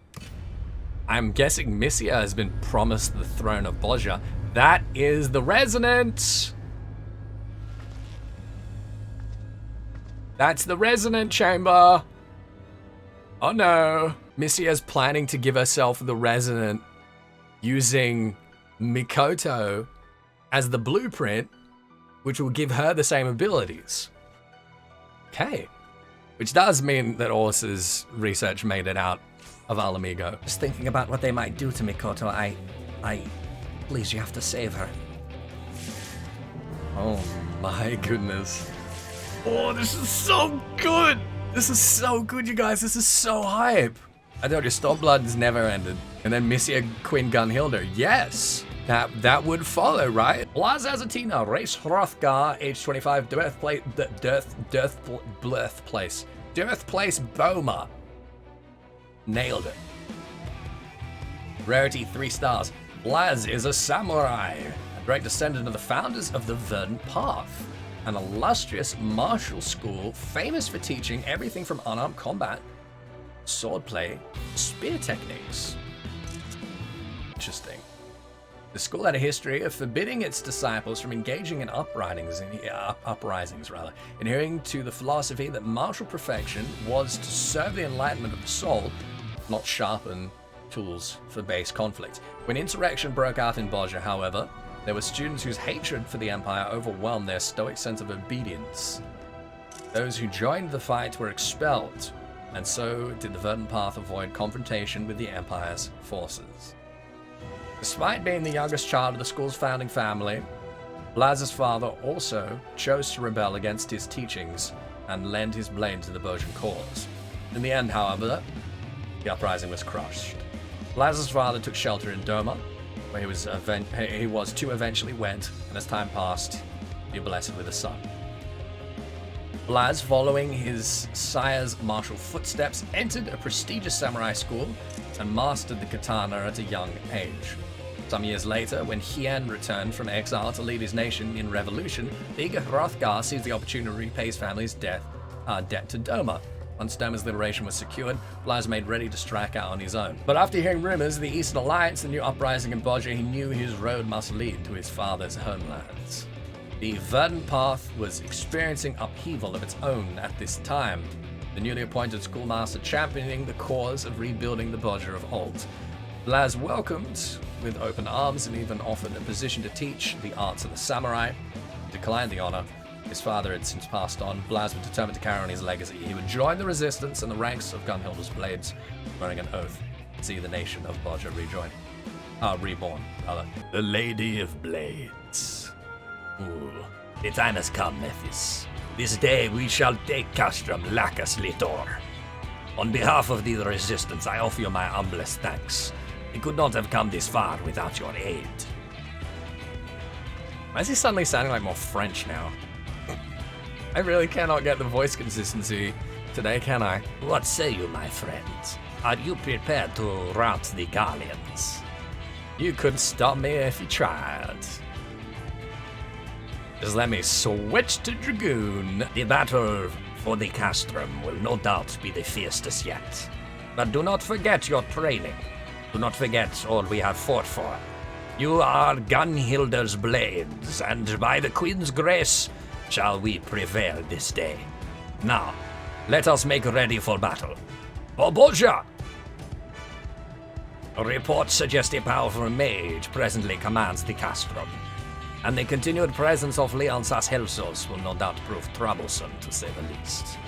I'm guessing Missia has been promised the throne of Bozja. That is the resonant! That's the resonant chamber! Oh no! Missia's planning to give herself the resonant using Mikoto as the blueprint, which will give her the same abilities. Okay. Which does mean that Orsa's research made it out of Alamigo. Just thinking about what they might do to Mikoto, please, you have to save her. Oh my goodness. Oh, this is so good! This is so good, you guys. This is so hype. I told you, Stormblood has never ended. And then Missia Queen Gunnhildr. Yes! That would follow, right? Laz Azatina, race Hrothgar, age 25, birthplace Boma. Nailed it. Rarity 3 stars. Laz is a samurai, a direct descendant of the founders of the Verdant Path, an illustrious martial school famous for teaching everything from unarmed combat, swordplay, spear techniques. Interesting. The school had a history of forbidding its disciples from engaging in uprisings, adhering to the philosophy that martial perfection was to serve the enlightenment of the soul, not sharpen tools for base conflict. When insurrection broke out in Bozja, however, there were students whose hatred for the Empire overwhelmed their stoic sense of obedience. Those who joined the fight were expelled, and so did the Verdant Path avoid confrontation with the Empire's forces. Despite being the youngest child of the school's founding family, Blaz's father also chose to rebel against his teachings and lend his blade to the Bozjan cause. In the end, however, the uprising was crushed. Blaz's father took shelter in Doma, where he was to eventually wed, and as time passed, be blessed with a son. Blaz, following his sire's martial footsteps, entered a prestigious samurai school and mastered the katana at a young age. Some years later, when Hien returned from exile to lead his nation in revolution, Big Hrothgar seized the opportunity to repay his family's debt to Doma. Once Doma's liberation was secured, Blaz made ready to strike out on his own. But after hearing rumors of the Eastern Alliance and new uprising in Bozja, he knew his road must lead to his father's homelands. The Verdant Path was experiencing upheaval of its own at this time, the newly appointed schoolmaster championing the cause of rebuilding the Bozja of old. Blaz welcomed with open arms and even offered a position to teach the arts of the samurai. He declined the honor. His father had since passed on. Blaz was determined to carry on his legacy. He would join the resistance in the ranks of Gunnhildr's blades, swearing an oath to see the nation of Bozja reborn. The Lady of Blades. Ooh, the time has come, Ethys. This day we shall take Castrum, Lacus, On behalf of the resistance, I offer you my humblest thanks. We could not have come this far without your aid. Why is he suddenly sounding like more French now? I really cannot get the voice consistency today, can I? What say you, my friend? Are you prepared to rout the Gallians? You couldn't stop me if you tried. Just let me switch to Dragoon. The battle for the Castrum will no doubt be the fiercest yet. But do not forget your training. Do not forget all we have fought for. You are Gunnhildr's blades, and by the Queen's grace, shall we prevail this day. Now, let us make ready for battle. For Bozja! Reports suggest a powerful mage presently commands the Castrum, and the continued presence of Leonsas Helsos will no doubt prove troublesome, to say the least.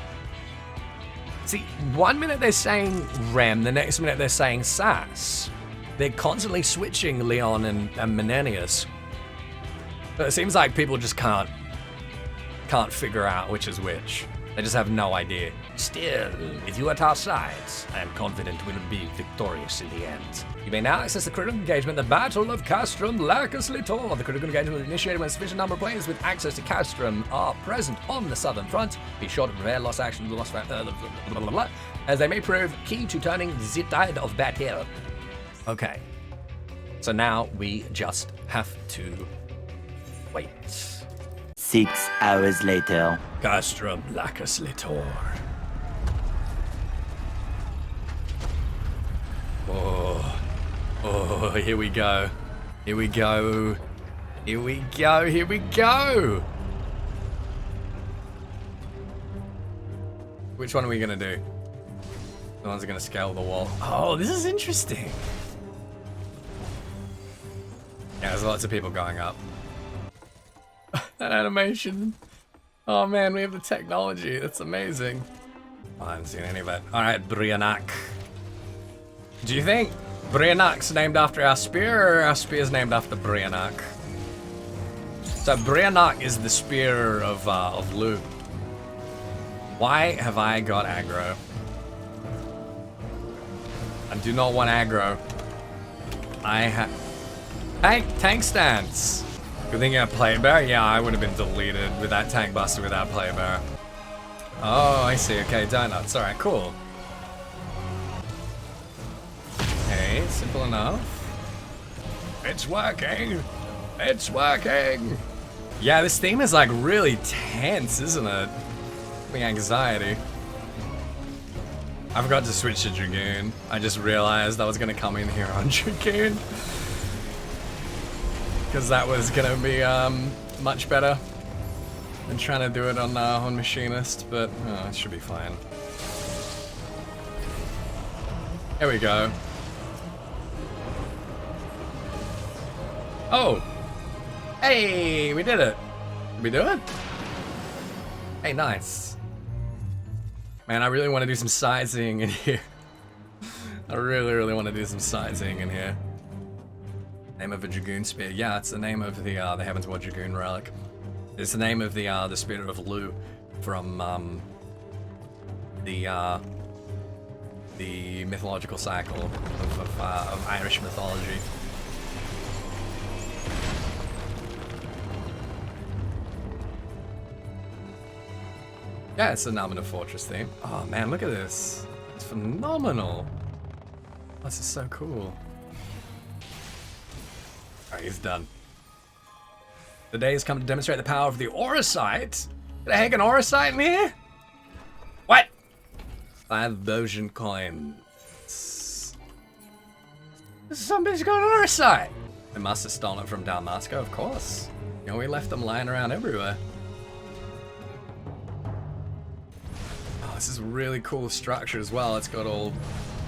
See, 1 minute they're saying Rem, the next minute they're saying Sass. They're constantly switching Leon and Menenius. But it seems like people just can't figure out which is which. They just have no idea. Still, with you at our sides, I am confident we'll be victorious in the end. You may now access the critical engagement, the Battle of Castrum, Lacus Litor. The critical engagement was initiated when a sufficient number of players with access to Castrum are present on the southern front. Be sure to prepare lost action, as they may prove key to turning the tide of battle. Okay, so now we just have to wait. 6 hours later. Castrum, Lacus Litor. Oh, here we go. Here we go. Here we go. Here we go. Which one are we gonna do? The ones that are gonna scale the wall. Oh, this is interesting. Yeah, there's lots of people going up. That animation. Oh man, we have the technology. That's amazing. Oh, I haven't seen any of it. Alright, Brianak. Do you think Brianak's named after our spear, or our spear's named after Brianak? So Brianak is the spear of Luke. Why have I got aggro? I do not want aggro. I have... Tank stance! Good thing you have play bear? Yeah, I would have been deleted with that tank buster without play bear. Oh, I see. Okay, donuts. Alright, cool. Okay, simple enough. It's working! It's working! Yeah, this theme is like really tense, isn't it? Giving anxiety. I forgot to switch to Dragoon. I just realized I was gonna come in here on Dragoon. Because that was gonna be much better than trying to do it on Machinist, but it should be fine. There we go. Oh! Hey, we did it! Did we do it? Hey, nice. Man, I really want to do some sightseeing in here. I really want to do some sightseeing in here. Name of a Dragoon Spear. Yeah, it's the name of the Heavensward Dragoon Relic. It's the name of the Spirit of Lu from the mythological cycle of Irish mythology. Yeah, it's a Nominative Fortress theme. Oh man, look at this. It's phenomenal. This is so cool. Alright, he's done. The day has come to demonstrate the power of the aura sight. Did I heck an aura sight in here? What? 5 Bozjan coins. Somebody's got an aura sight. They must have stolen it from Dalmasco, of course. You know, we left them lying around everywhere. Oh, this is a really cool structure as well. It's got all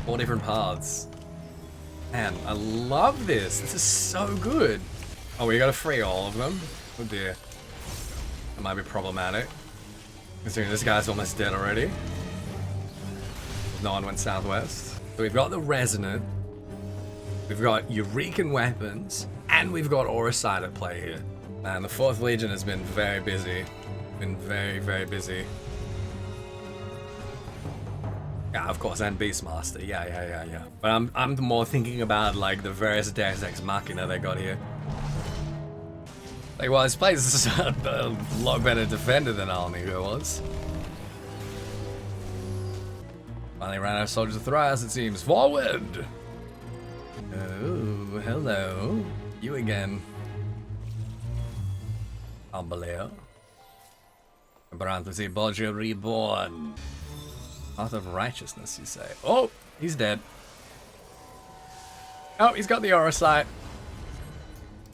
4 different paths. Man, I love this. This is so good. Oh, we gotta free all of them. Oh dear. That might be problematic. Considering this guy's almost dead already. No one went southwest. So we've got the Resonant. We've got Eurekan weapons. And we've got Aura Sight at play here. Man, the 4th Legion has been very busy. Been very, very busy. Yeah, of course, and Beastmaster. Yeah. But I'm more thinking about like the various Deus Ex Machina they got here. Like, well, this place is a lot better defended than Alnigo was. Finally ran out of soldiers to Thrias, it seems. Forward! Oh, hello. You again. Albaleo. Parenthesis, Bozja reborn. Path of righteousness, you say. Oh, he's dead. Oh, he's got the aura sight.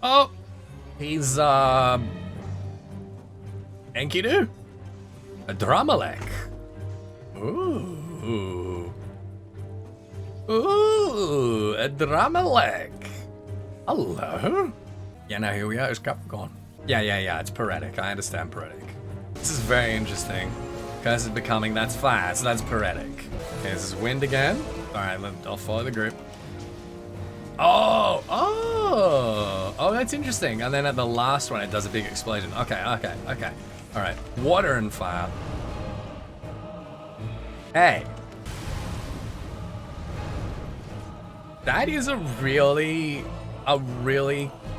Oh, he's Enkidu? A Dramalek. Ooh. Ooh, a Dramalek. Hello. Yeah, no, here we are. It's Capricorn. Yeah, it's Paretic. I understand Paretic. This is very interesting. Curse is becoming, that's fire, so that's Paretic. Okay, this is wind again. Alright, I'll follow the group. Oh, that's interesting. And then at the last one, it does a big explosion. Okay. Alright, water and fire. Hey. That is a really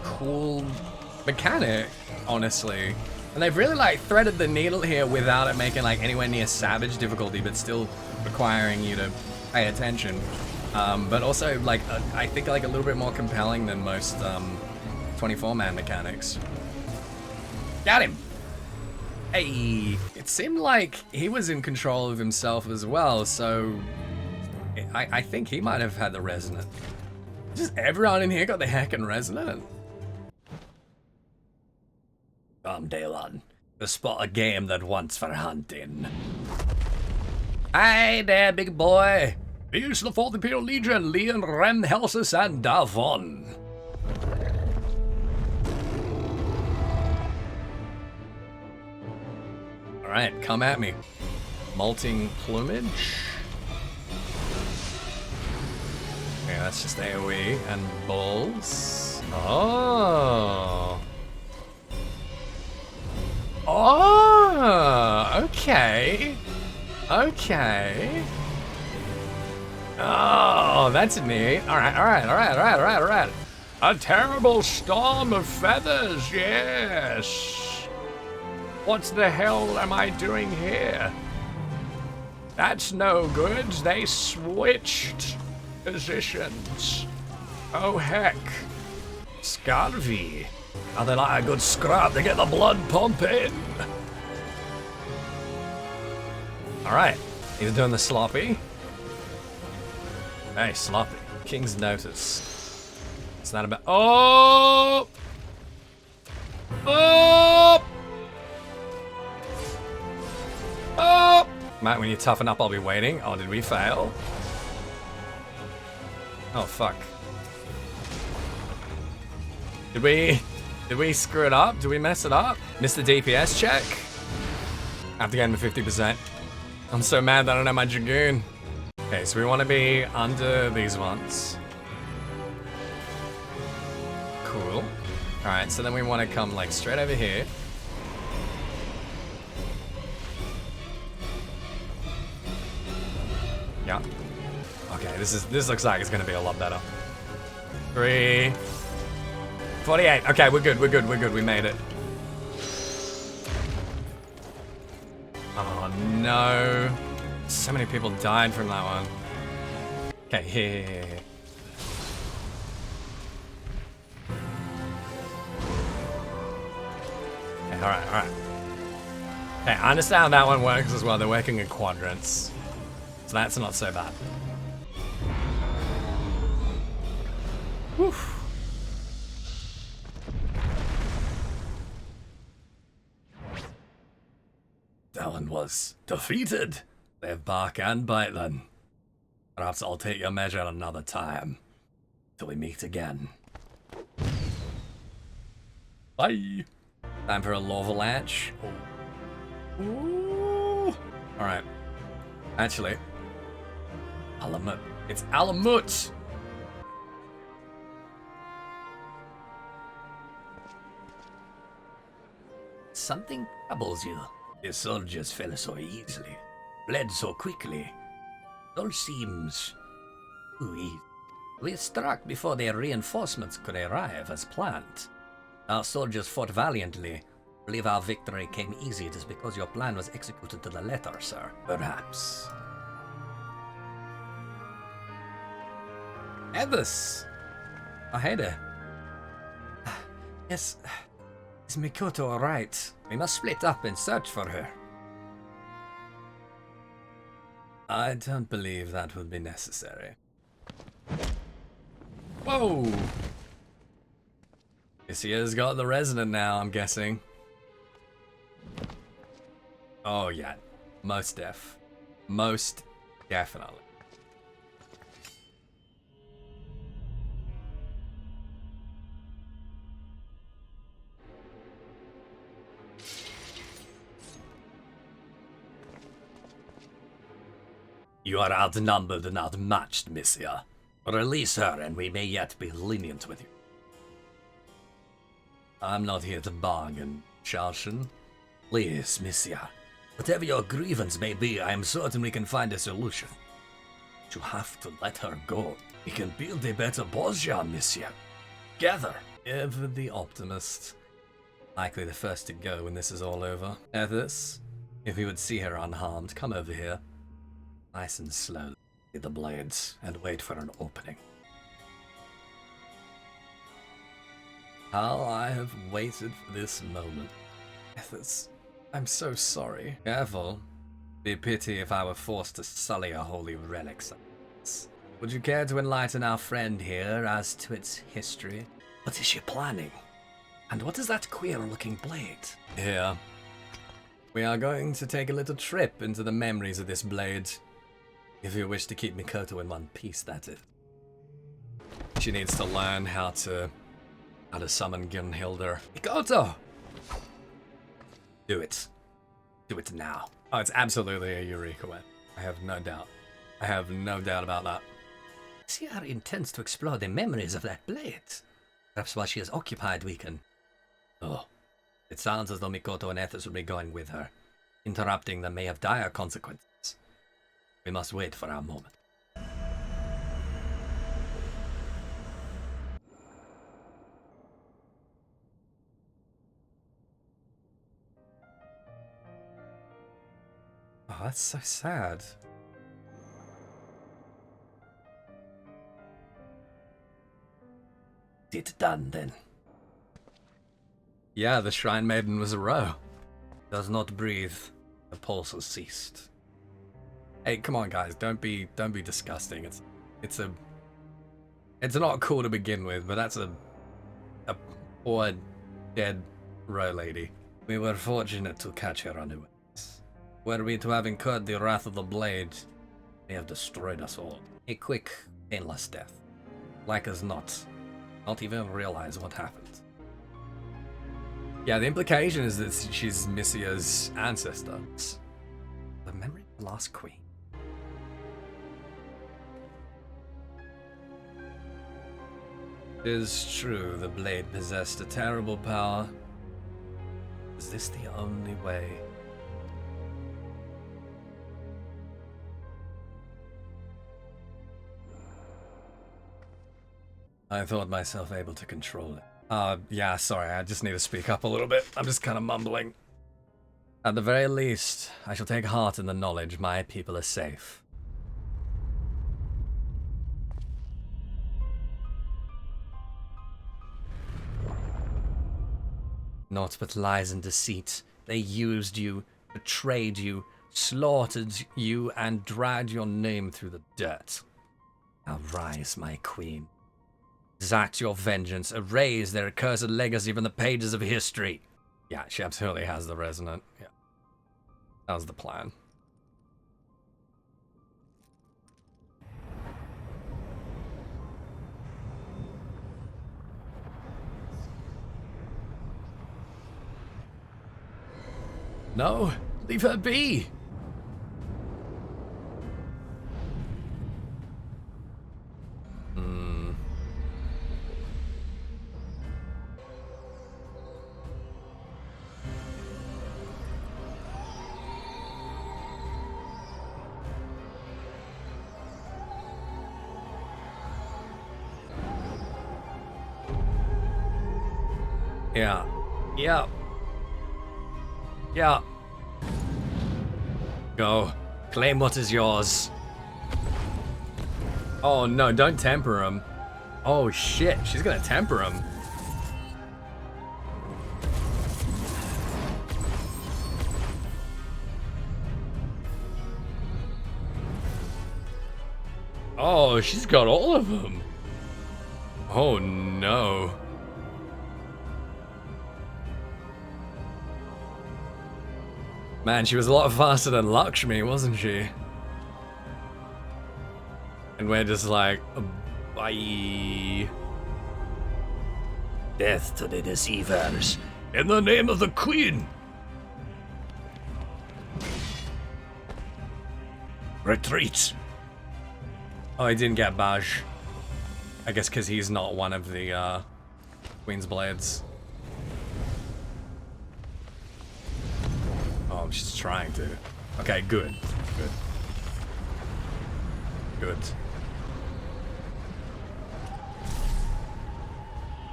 cool mechanic, honestly. And they've really like threaded the needle here without it making like anywhere near savage difficulty, but still requiring you to pay attention. But also like I think like a little bit more compelling than most 24-man mechanics. Got him. Hey, it seemed like he was in control of himself as well, so I think he might have had the Resonant. Just everyone in here got the heckin' Resonant. Come, Daylon, to spot a game that wants for hunting. Hey there, big boy. Here's the 4th Imperial Legion, Leon, Ren, Helsis, and Davon. Alright, come at me. Molting plumage. Okay, that's just AoE and bulls. Oh, okay. Oh, that's neat. All right. A terrible storm of feathers, yes. What the hell am I doing here? That's no good. They switched positions. Oh, heck. Scarvy. Are they like a good scrap to get the blood pumping? Alright, he's doing the sloppy. Hey, sloppy. King's notice. It's not about. Oh! Matt, when you toughen up, I'll be waiting. Oh, did we fail? Oh, fuck. Did we screw it up? Did we mess it up? Miss the DPS check? I have to get him to 50%. I'm so mad that I don't have my Dragoon. Okay, so we want to be under these ones. Cool. Alright, so then we want to come like straight over here. Yeah. Okay, this looks like it's gonna be a lot better. 3 48. Okay, we're good. We made it. Oh no. So many people died from that one. Okay, here. alright, alright. Okay, I understand how that one works as well. They're working in quadrants. So that's not so bad. Whew. Dallin was defeated. They have bark and bite then. Perhaps I'll take your measure another time. Till we meet again. Bye. Time for a Lavalanche. Ooh. Alright. Actually. Alamut. It's Alamut! Something troubles you. The soldiers fell so easily, bled so quickly. It all seems too easy. We struck before their reinforcements could arrive as planned. Our soldiers fought valiantly. I believe our victory came easy just because your plan was executed to the letter, sir. Perhaps. Ethys! I hate it. Yes, is Mikoto alright? We must split up and search for her. I don't believe that would be necessary. Whoa! Guess he has got the resident now, I'm guessing. Oh yeah, most definitely. You are outnumbered and outmatched, Missia. Release her and we may yet be lenient with you. I'm not here to bargain, Sharshan. Please, Missia. Whatever your grievance may be, I am certain we can find a solution. You have to let her go. We can build a better Bozja, Missia. Together. Ever the optimist. Likely the first to go when this is all over. Ethys, if you would see her unharmed, come over here. Nice and slowly. Get the blades and wait for an opening. How I have waited for this moment. Ethys, I'm so sorry. Careful. Be a pity if I were forced to sully a holy relic. Would you care to enlighten our friend here as to its history? What is she planning? And what is that queer-looking blade? Here. We are going to take a little trip into the memories of this blade. If you wish to keep Mikoto in one piece, that is. She needs to learn how to summon Gunnhildr. Mikoto! Do it. Do it now. Oh, it's absolutely a Eureka win. I have no doubt. I have no doubt about that. Sierra intends to explore the memories of that blade. Perhaps while she is occupied, we can... Oh. It sounds as though Mikoto and Ethys will be going with her. Interrupting them may have dire consequences. We must wait for our moment. Oh, that's so sad. It's done then. Yeah, the Shrine Maiden was a row. Does not breathe. The pulse has ceased. Hey, come on, guys! Don't be disgusting. It's not cool to begin with, but that's a poor dead row lady. We were fortunate to catch her unawares. Were we to have incurred the wrath of the blade, they have destroyed us all. A quick, painless death. Lacus not even realize what happened. Yeah, the implication is that she's Missia's ancestor. The memory of the last queen. It is true, the blade possessed a terrible power. Is this the only way? I thought myself able to control it. Yeah, sorry, I just need to speak up a little bit. I'm just kind of mumbling. At the very least, I shall take heart in the knowledge my people are safe. Naught but lies and deceit. They used you, betrayed you, slaughtered you, and dragged your name through the dirt. Now rise, my queen. Exact your vengeance. Erase their accursed legacy from the pages of history. Yeah, she absolutely has the resonant. Yeah. That was the plan. No, leave her be. Yeah. Yeah. Yeah. Go. Claim what is yours. Oh no, don't temper him. Oh shit, she's gonna temper him. Oh, she's got all of them. Oh no. Man, she was a lot faster than Lakshmi, wasn't she? And we're just like, bye. Death to the deceivers. In the name of the Queen! Retreat. Oh, he didn't get Baj. I guess because he's not one of the Queen's Blades. Oh, she's trying to. Okay, good. Good. Good.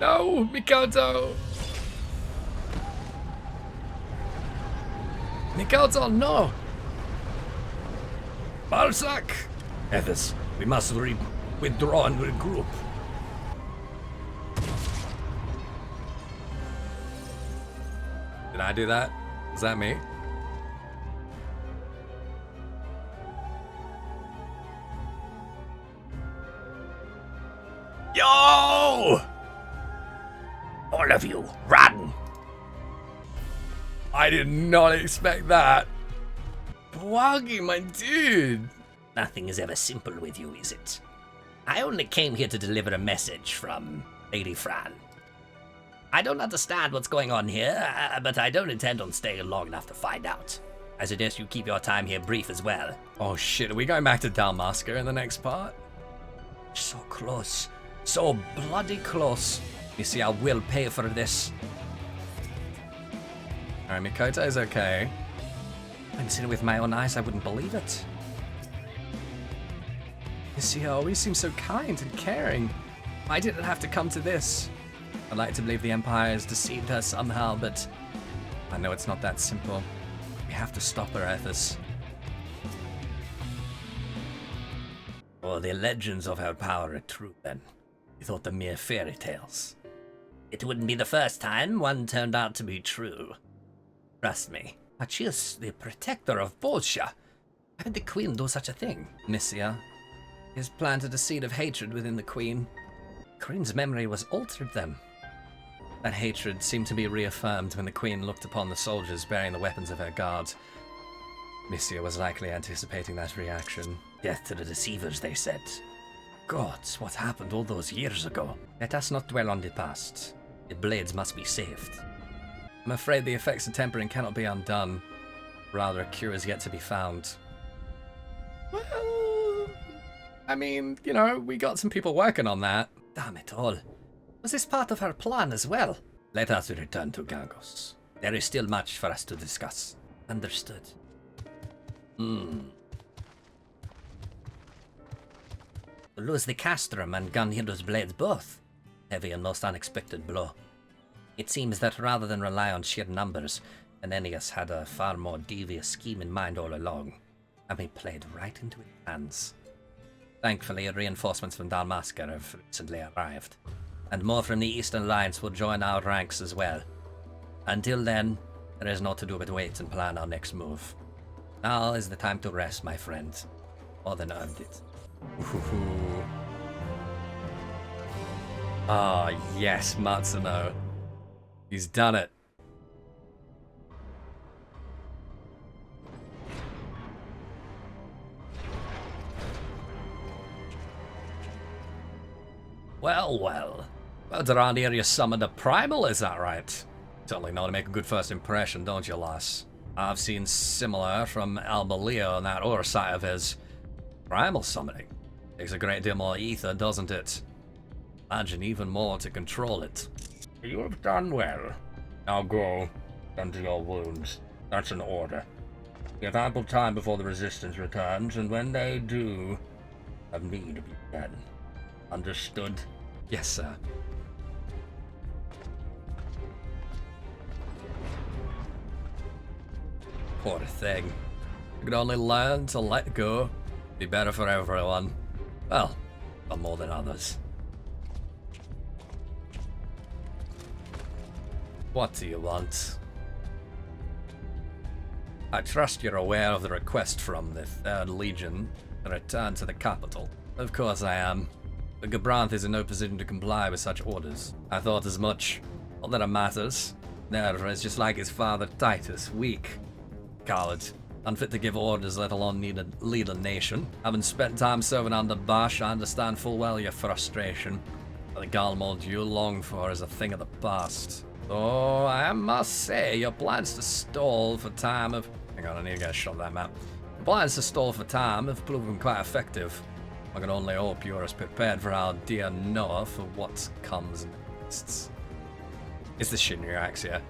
No, Mikoto! Mikoto, no! Balzac! Ethys, we must withdraw and regroup. Did I do that? Is that me? Yo! All of you, run! I did not expect that. Bwagi, my dude. Nothing is ever simple with you, is it? I only came here to deliver a message from Lady Fran. I don't understand what's going on here, but I don't intend on staying long enough to find out. I suggest you keep your time here brief as well. Oh shit, are we going back to Dalmasca in the next part? So close. So bloody close. You see, I will pay for this. Alright, Mikoto's okay. If I'd seen it with my own eyes, I wouldn't believe it. You see, he always seems so kind and caring. Why did it have to come to this? I'd like to believe the Empire has deceived her somehow, but I know it's not that simple. We have to stop her, Ethys. Oh, the legends of her power are true, then. You thought them mere fairy tales. It wouldn't be the first time one turned out to be true. Trust me. But she is the protector of Bozja. Why would the Queen do such a thing? Nisia has planted a seed of hatred within the Queen. The Queen's memory was altered then. That hatred seemed to be reaffirmed when the Queen looked upon the soldiers bearing the weapons of her guard. Nisia was likely anticipating that reaction. Death to the deceivers, they said. Gods, what happened all those years ago? Let us not dwell on the past. The blades must be saved. I'm afraid the effects of tempering cannot be undone. Rather, a cure is yet to be found. Well, I mean, you know, we got some people working on that. Damn it all. Was this part of her plan as well? Let us return to Gagos. There is still much for us to discuss. Understood. To lose the Castrum and Gunnhildr's blades both. Heavy and most unexpected blow. It seems that rather than rely on sheer numbers, Ananias had a far more devious scheme in mind all along, and we played right into its hands. Thankfully, reinforcements from Dalmasca have recently arrived, and more from the Eastern Alliance will join our ranks as well. Until then, there is naught to do but wait and plan our next move. Now is the time to rest, my friend. More than earned it. Ooh. Ah, yes, Matsuno. He's done it. Well, well. But around here you summoned a primal, is that right? Certainly know to make a good first impression, don't you, lass? I've seen similar from Albaleo on that other side of his primal summoning. Takes a great deal more ether, doesn't it? Imagine even more to control it. You have done well. Now go. Tend to your wounds. That's an order. You have ample time before the resistance returns, and when they do, have need to be done. Understood? Yes, sir. Poor thing. You could only learn to let go. Be better for everyone. Well, some more than others. What do you want? I trust you're aware of the request from the 3rd Legion to return to the capital. Of course I am. But Gabranth is in no position to comply with such orders. I thought as much. Not that it matters. Nerva is just like his father Titus, weak. Coward. Unfit to give orders, let alone lead a nation. Having spent time serving under Bash, I understand full well your frustration. But the Galmold you long for is a thing of the past. Though I must say, your plans to stall for time have... Hang on, I need to get a shot of that map. Your plans to stall for time have proven quite effective. I can only hope you are as prepared for our dear Noah for what comes next. It's the Shinryaxia.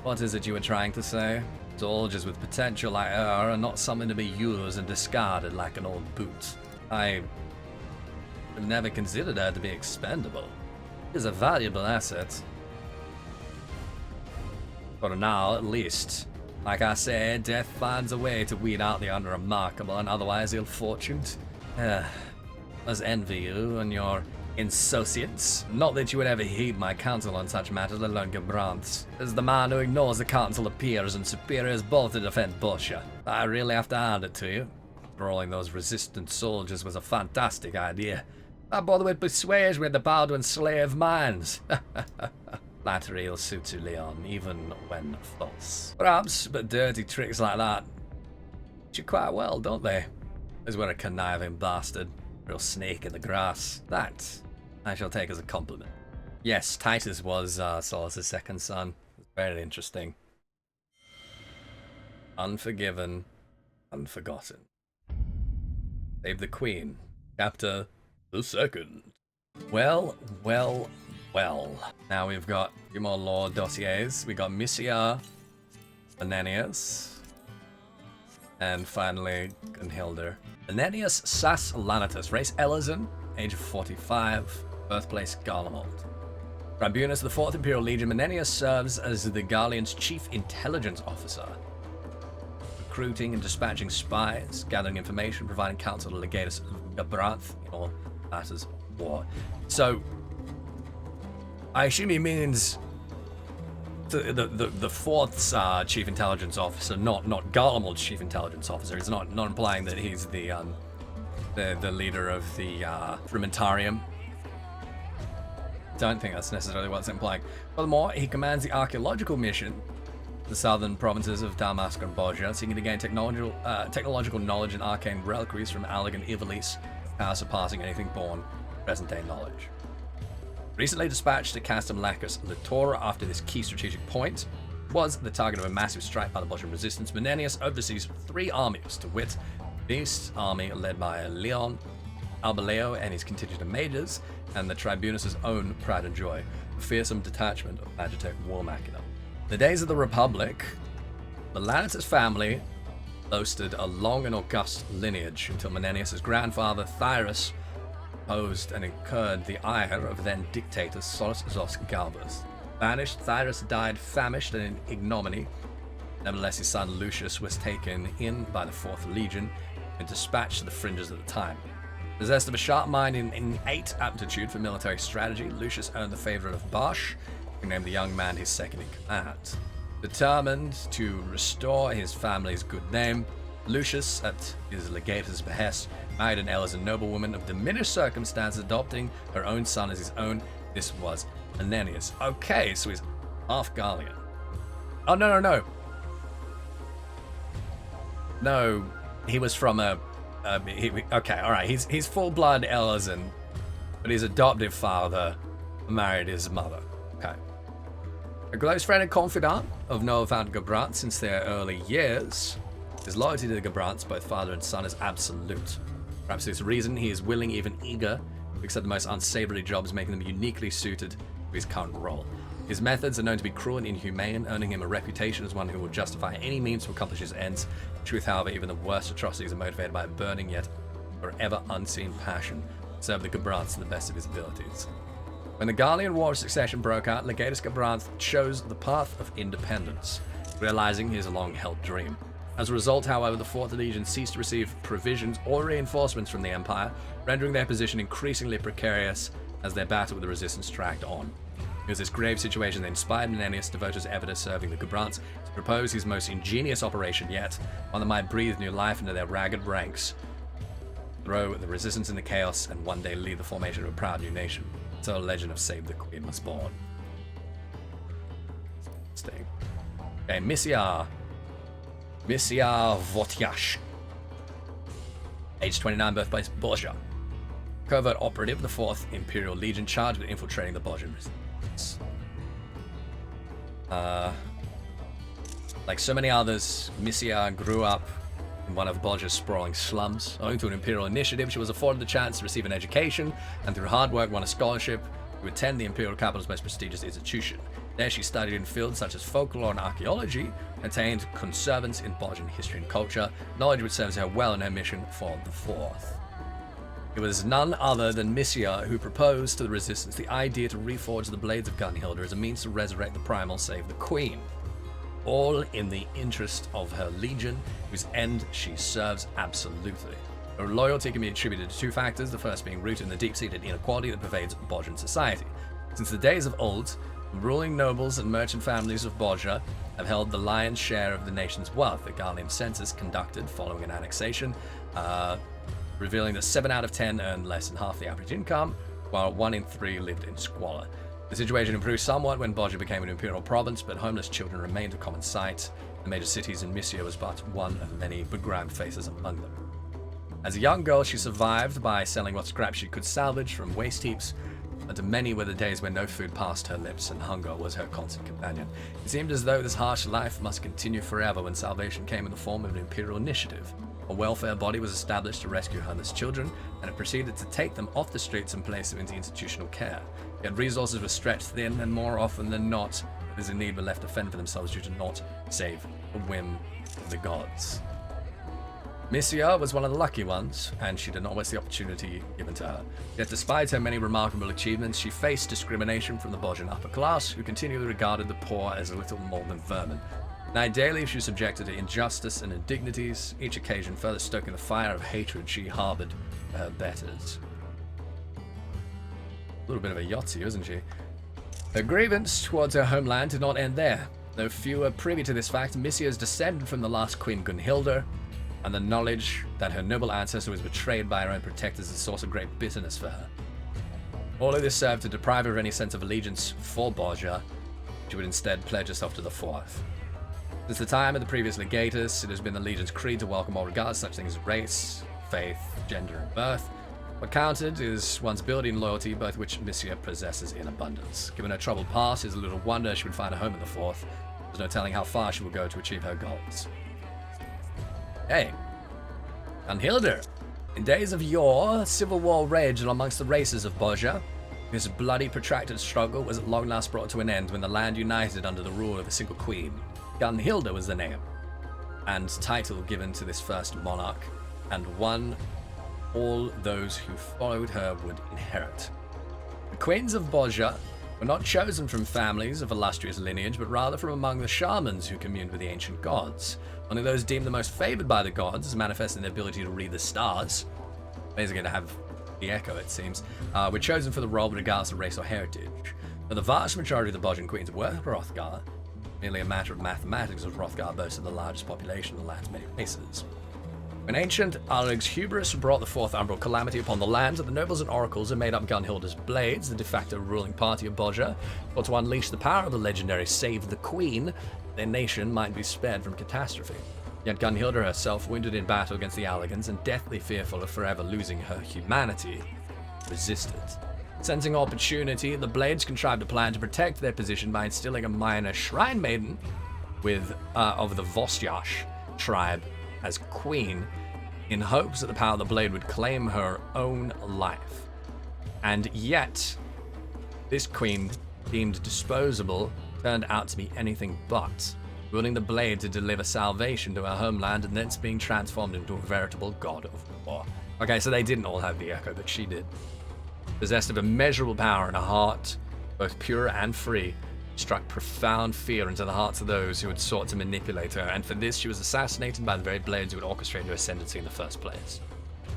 What is it you were trying to say? Soldiers with potential like her are not something to be used and discarded like an old boot. I have never considered her to be expendable. She is a valuable asset. For now, at least. Like I said, death finds a way to weed out the unremarkable and otherwise ill-fortuned. Must envy you and your insouciance. Not that you would ever heed my counsel on such matters, let alone Gabranth's. As the man who ignores the counsel of peers and superiors both to defend Bozja. I really have to hand it to you. Rolling those resistant soldiers was a fantastic idea. Not bother with persuasion with the power to enslave minds. Flattery will suit you, Leon, even when false. Perhaps, but dirty tricks like that do quite well, don't they? As we're a conniving bastard. Real snake in the grass. That I shall take as a compliment. Yes, Titus was Solus' second son. Very interesting. Unforgiven, Unforgotten. Save the Queen. Chapter the 2nd. Well. Now we've got a few more lore dossiers. We got Missia, Ananias, and finally Gunnhildr. Ananias Sas Lanatus, race Elazin, age of 45, birthplace Garlemald. Tribunus of the 4th Imperial Legion, Menenius serves as the Garlean's chief intelligence officer, recruiting and dispatching spies, gathering information, providing counsel to Legatus Gabranth in all matters of war. So, I assume he means the 4th's chief intelligence officer, not Garlemald's chief intelligence officer. It's not implying that he's the leader of the Frumentarium. Don't think that's necessarily what it's implying. Furthermore, he commands the archaeological mission, the southern provinces of Dalmasca and Bozja, seeking to gain technological knowledge and arcane reliquaries from Alleg and Ivalice, power surpassing anything born present-day knowledge. Recently dispatched to Castrum Lacus, Littora after this key strategic point, was the target of a massive strike by the Bozjan resistance. Menenius oversees 3 armies, to wit, Beast's army led by Leon, Albaleo and his contingent of mages, and the Tribunus' own pride and joy, a fearsome detachment of Magitech War Machina. The days of the Republic, the Lanatus family boasted a long and august lineage until Menenius' grandfather, Thyrus, opposed and incurred the ire of then dictator Solus Zos Galbus. Banished, Thyrus died famished and in ignominy. Nevertheless, his son Lucius was taken in by the 4th Legion and dispatched to the fringes at the time. Possessed of a sharp mind and innate aptitude for military strategy, Lucius earned the favor of Bash who named the young man his second in command. Determined to restore his family's good name, Lucius, at his legatus' behest, married an Elizan noblewoman of diminished circumstances, adopting her own son as his own. This was Ananias. Okay, so he's half Gallian. Oh, no. No, he was from a... okay, alright, he's full-blood Elizan, but his adoptive father married his mother. Okay. A close friend and confidant of Noah van Gebrant since their early years, his loyalty to the Gebrants, both father and son, is absolute. Perhaps for this reason, he is willing, even eager, to accept the most unsavory jobs, making them uniquely suited to his current role. His methods are known to be cruel and inhumane, earning him a reputation as one who will justify any means to accomplish his ends. In truth, however, even the worst atrocities are motivated by a burning yet forever unseen passion to serve the Gebrants to the best of his abilities. When the Gallian War of Succession broke out, Legatus Gebrant chose the path of independence, realizing his long-held dream. As a result, however, the Fourth Legion ceased to receive provisions or reinforcements from the Empire, rendering their position increasingly precarious as their battle with the Resistance dragged on. It was this grave situation that inspired Ananias, devoted to ever to serving the Gebrants, to propose his most ingenious operation yet, one that might breathe new life into their ragged ranks, throw the Resistance into chaos, and one day lead the formation of a proud new nation. So a legend of Save the Queen was born. Interesting. Okay, Misia Votyash. Age 29, birthplace Bozja. Covert operative of the 4th Imperial Legion, charged with infiltrating the Bozjan resistance. Like so many others, Misia grew up in one of Bozja's sprawling slums. Owing to an Imperial initiative, she was afforded the chance to receive an education, and through hard work won a scholarship to attend the Imperial capital's most prestigious institution. There she studied in fields such as folklore and archaeology, attained conservance in Bozjan history and culture, knowledge which serves her well in her mission for the 4th. It was none other than Misia who proposed to the Resistance the idea to reforge the blades of Gunnhildr as a means to resurrect the primal Save the Queen. All in the interest of her legion, whose end she serves absolutely. Her loyalty can be attributed to two factors, the first being rooted in the deep-seated inequality that pervades Bozjan society. Since the days of old, the ruling nobles and merchant families of Bozja have held the lion's share of the nation's wealth. The Gallian census conducted following an annexation, revealing that 7 out of 10 earned less than half the average income, while 1 in 3 lived in squalor. The situation improved somewhat when Bozja became an imperial province, but homeless children remained a common sight. The major cities in Misia was but one of many begrimed faces among them. As a young girl, she survived by selling what scraps she could salvage from waste heaps, and to many were the days when no food passed her lips and hunger was her constant companion. It seemed as though this harsh life must continue forever when salvation came in the form of an imperial initiative. A welfare body was established to rescue homeless children, and it proceeded to take them off the streets and place them into institutional care. Yet resources were stretched thin, and more often than not, those in need were left to fend for themselves due to naught save the whim of the gods. Misia was one of the lucky ones, and she did not waste the opportunity given to her. Yet despite her many remarkable achievements, she faced discrimination from the Bozjan upper class, who continually regarded the poor as little more than vermin. Now daily she was subjected to injustice and indignities, each occasion further stoking the fire of hatred she harbored for her betters. A little bit of a Yahtzee, isn't she? Her grievance towards her homeland did not end there. Though few are privy to this fact, Misia is descended from the last Queen Gunnhildr, and the knowledge that her noble ancestor was betrayed by her own protectors is a source of great bitterness for her. All of this served to deprive her of any sense of allegiance for Bozja. She would instead pledge herself to the 4th. Since the time of the previous legatus, it has been the Legion's creed to welcome all regards such things as race, faith, gender, and birth. What counted is one's ability and loyalty, both which Misia possesses in abundance. Given her troubled past, it is little wonder she would find a home in the 4th. There's no telling how far she will go to achieve her goals. Hey, Gunnhildr. In days of yore, civil war raged amongst the races of Bozja. This bloody, protracted struggle was at long last brought to an end when the land united under the rule of a single queen. Gunnhildr was the name and title given to this first monarch, and one all those who followed her would inherit. The queens of Bozja were not chosen from families of illustrious lineage, but rather from among the shamans who communed with the ancient gods. Only those deemed the most favored by the gods, as manifest in their ability to read the stars, basically to have the echo, it seems, were chosen for the role regardless of race or heritage. But the vast majority of the Bozjan queens were Hrothgar, merely a matter of mathematics as Hrothgar boasted the largest population of the land's many races. When ancient Alrig's hubris brought the fourth umbral calamity upon the land, the nobles and oracles who made up Gunnhildr's blades, the de facto ruling party of Bozja, thought to unleash the power of the legendary Save the Queen, their nation might be spared from catastrophe. Yet Gunnhildr herself, wounded in battle against the Alligans and deathly fearful of forever losing her humanity, resisted. Sensing opportunity, the Blades contrived a plan to protect their position by instilling a minor shrine maiden of the Vosjash tribe as queen, in hopes that the power of the blade would claim her own life. And yet, this queen, deemed disposable, turned out to be anything but, wielding the blade to deliver salvation to her homeland and thence being transformed into a veritable god of war. Okay, so they didn't all have the echo, but she did. Possessed of immeasurable power and a heart, both pure and free, struck profound fear into the hearts of those who had sought to manipulate her, and for this she was assassinated by the very blades who had orchestrated her ascendancy in the first place.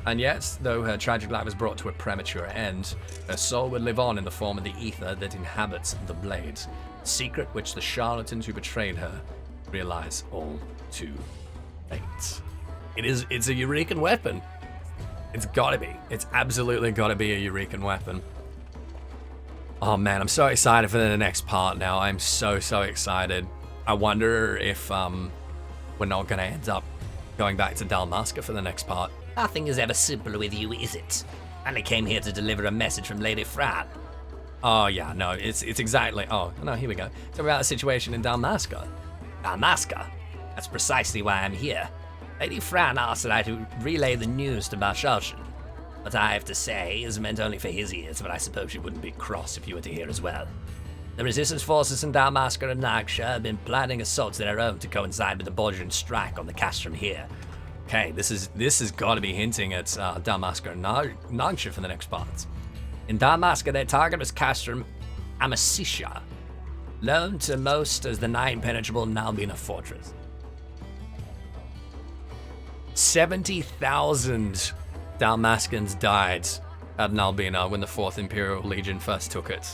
And yet, though her tragic life was brought to a premature end, her soul would live on in the form of the ether that inhabits the blades, a secret which the charlatans who betrayed her realize all too late. It's a Eureka weapon. It's gotta be. It's absolutely gotta be a Eureka weapon. Oh man, I'm so excited for the next part now. I'm so excited. I wonder if we're not gonna end up going back to Dalmasca for the next part. Nothing is ever simple with you, is it? Only came here to deliver a message from Lady Fran. Oh yeah, no, it's exactly. Oh no, here we go. It's about the situation in Dalmasca. Dalmasca? That's precisely why I'm here. Lady Fran asked that I to relay the news to Barshalshan. What I have to say is meant only for his ears, but I suppose she wouldn't be cross if you were to hear as well. The resistance forces in Dalmasca and Nagsha have been planning assaults of their own to coincide with the Bozjan strike on the Castrum here. Okay, this has got to be hinting at Dalmasca and Nagsha for the next part. In Dalmasca, their target was Castrum Amasisha, known to most as the nigh-impenetrable Nalbina fortress. 70,000 Dalmascans died at Nalbina when the 4th Imperial Legion first took it.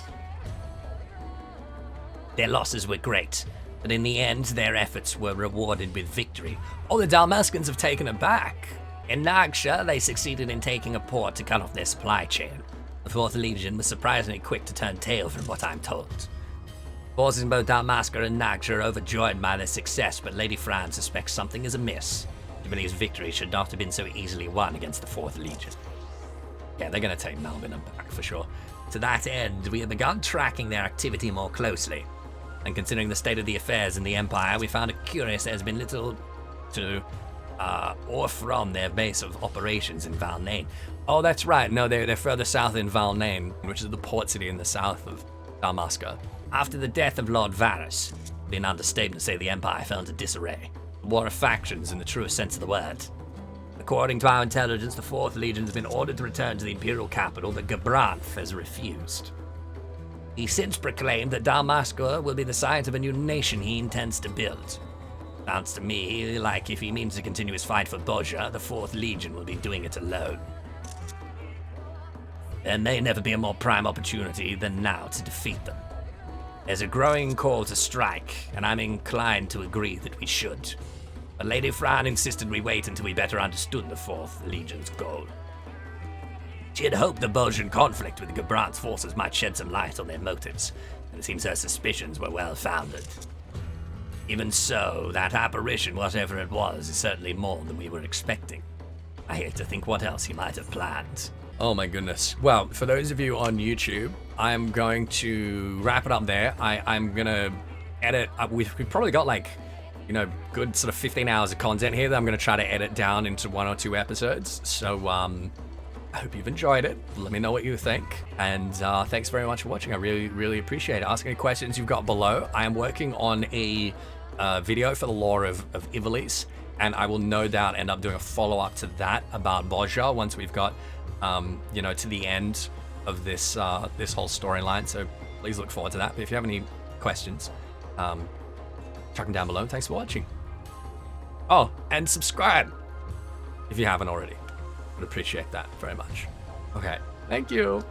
Their losses were great, but in the end, their efforts were rewarded with victory. Oh, the Dalmascans have taken it back. In Nagsha, they succeeded in taking a port to cut off their supply chain. The 4th Legion was surprisingly quick to turn tail from what I'm told. Forces in both Dalmasca and Nagsha are overjoyed by their success, but Lady Fran suspects something is amiss. She believes victory should not have been so easily won against the 4th Legion. Yeah, they're going to take Nalbina back for sure. To that end, we have begun tracking their activity more closely. And considering the state of the affairs in the Empire, we found it curious there has been little to or from their base of operations in Valnain. Oh, that's right. No, they're further south in Valnain, which is the port city in the south of Dalmasca. After the death of Lord Varus, it would be an understatement to say the Empire fell into disarray. A war of factions in the truest sense of the word. According to our intelligence, the 4th Legion has been ordered to return to the Imperial capital, but Gabranth has refused. He since proclaimed that Dalmasca will be the site of a new nation he intends to build. Sounds to me like if he means to continue his fight for Bozja, the 4th Legion will be doing it alone. There may never be a more prime opportunity than now to defeat them. There's a growing call to strike, and I'm inclined to agree that we should. But Lady Fran insisted we wait until we better understood the 4th Legion's goal. She had hoped the Bozjan conflict with the Gabranth forces might shed some light on their motives, and it seems her suspicions were well founded. Even so, that apparition, whatever it was, is certainly more than we were expecting. I hate to think what else he might have planned. Oh my goodness. Well, for those of you on YouTube, I'm going to wrap it up there. I'm going to edit. We've probably got good sort of 15 hours of content here that I'm going to try to edit down into 1 or 2 episodes. So, I hope you've enjoyed it. Let me know what you think. And thanks very much for watching. I really appreciate it. Ask any questions you've got below. I am working on a video for the lore of Ivalice, and I will no doubt end up doing a follow-up to that about Bozja once we've got, to the end of this whole storyline. So please look forward to that. But if you have any questions, chuck them down below. Thanks for watching. Oh, and subscribe if you haven't already. Would appreciate that very much. Okay, thank you.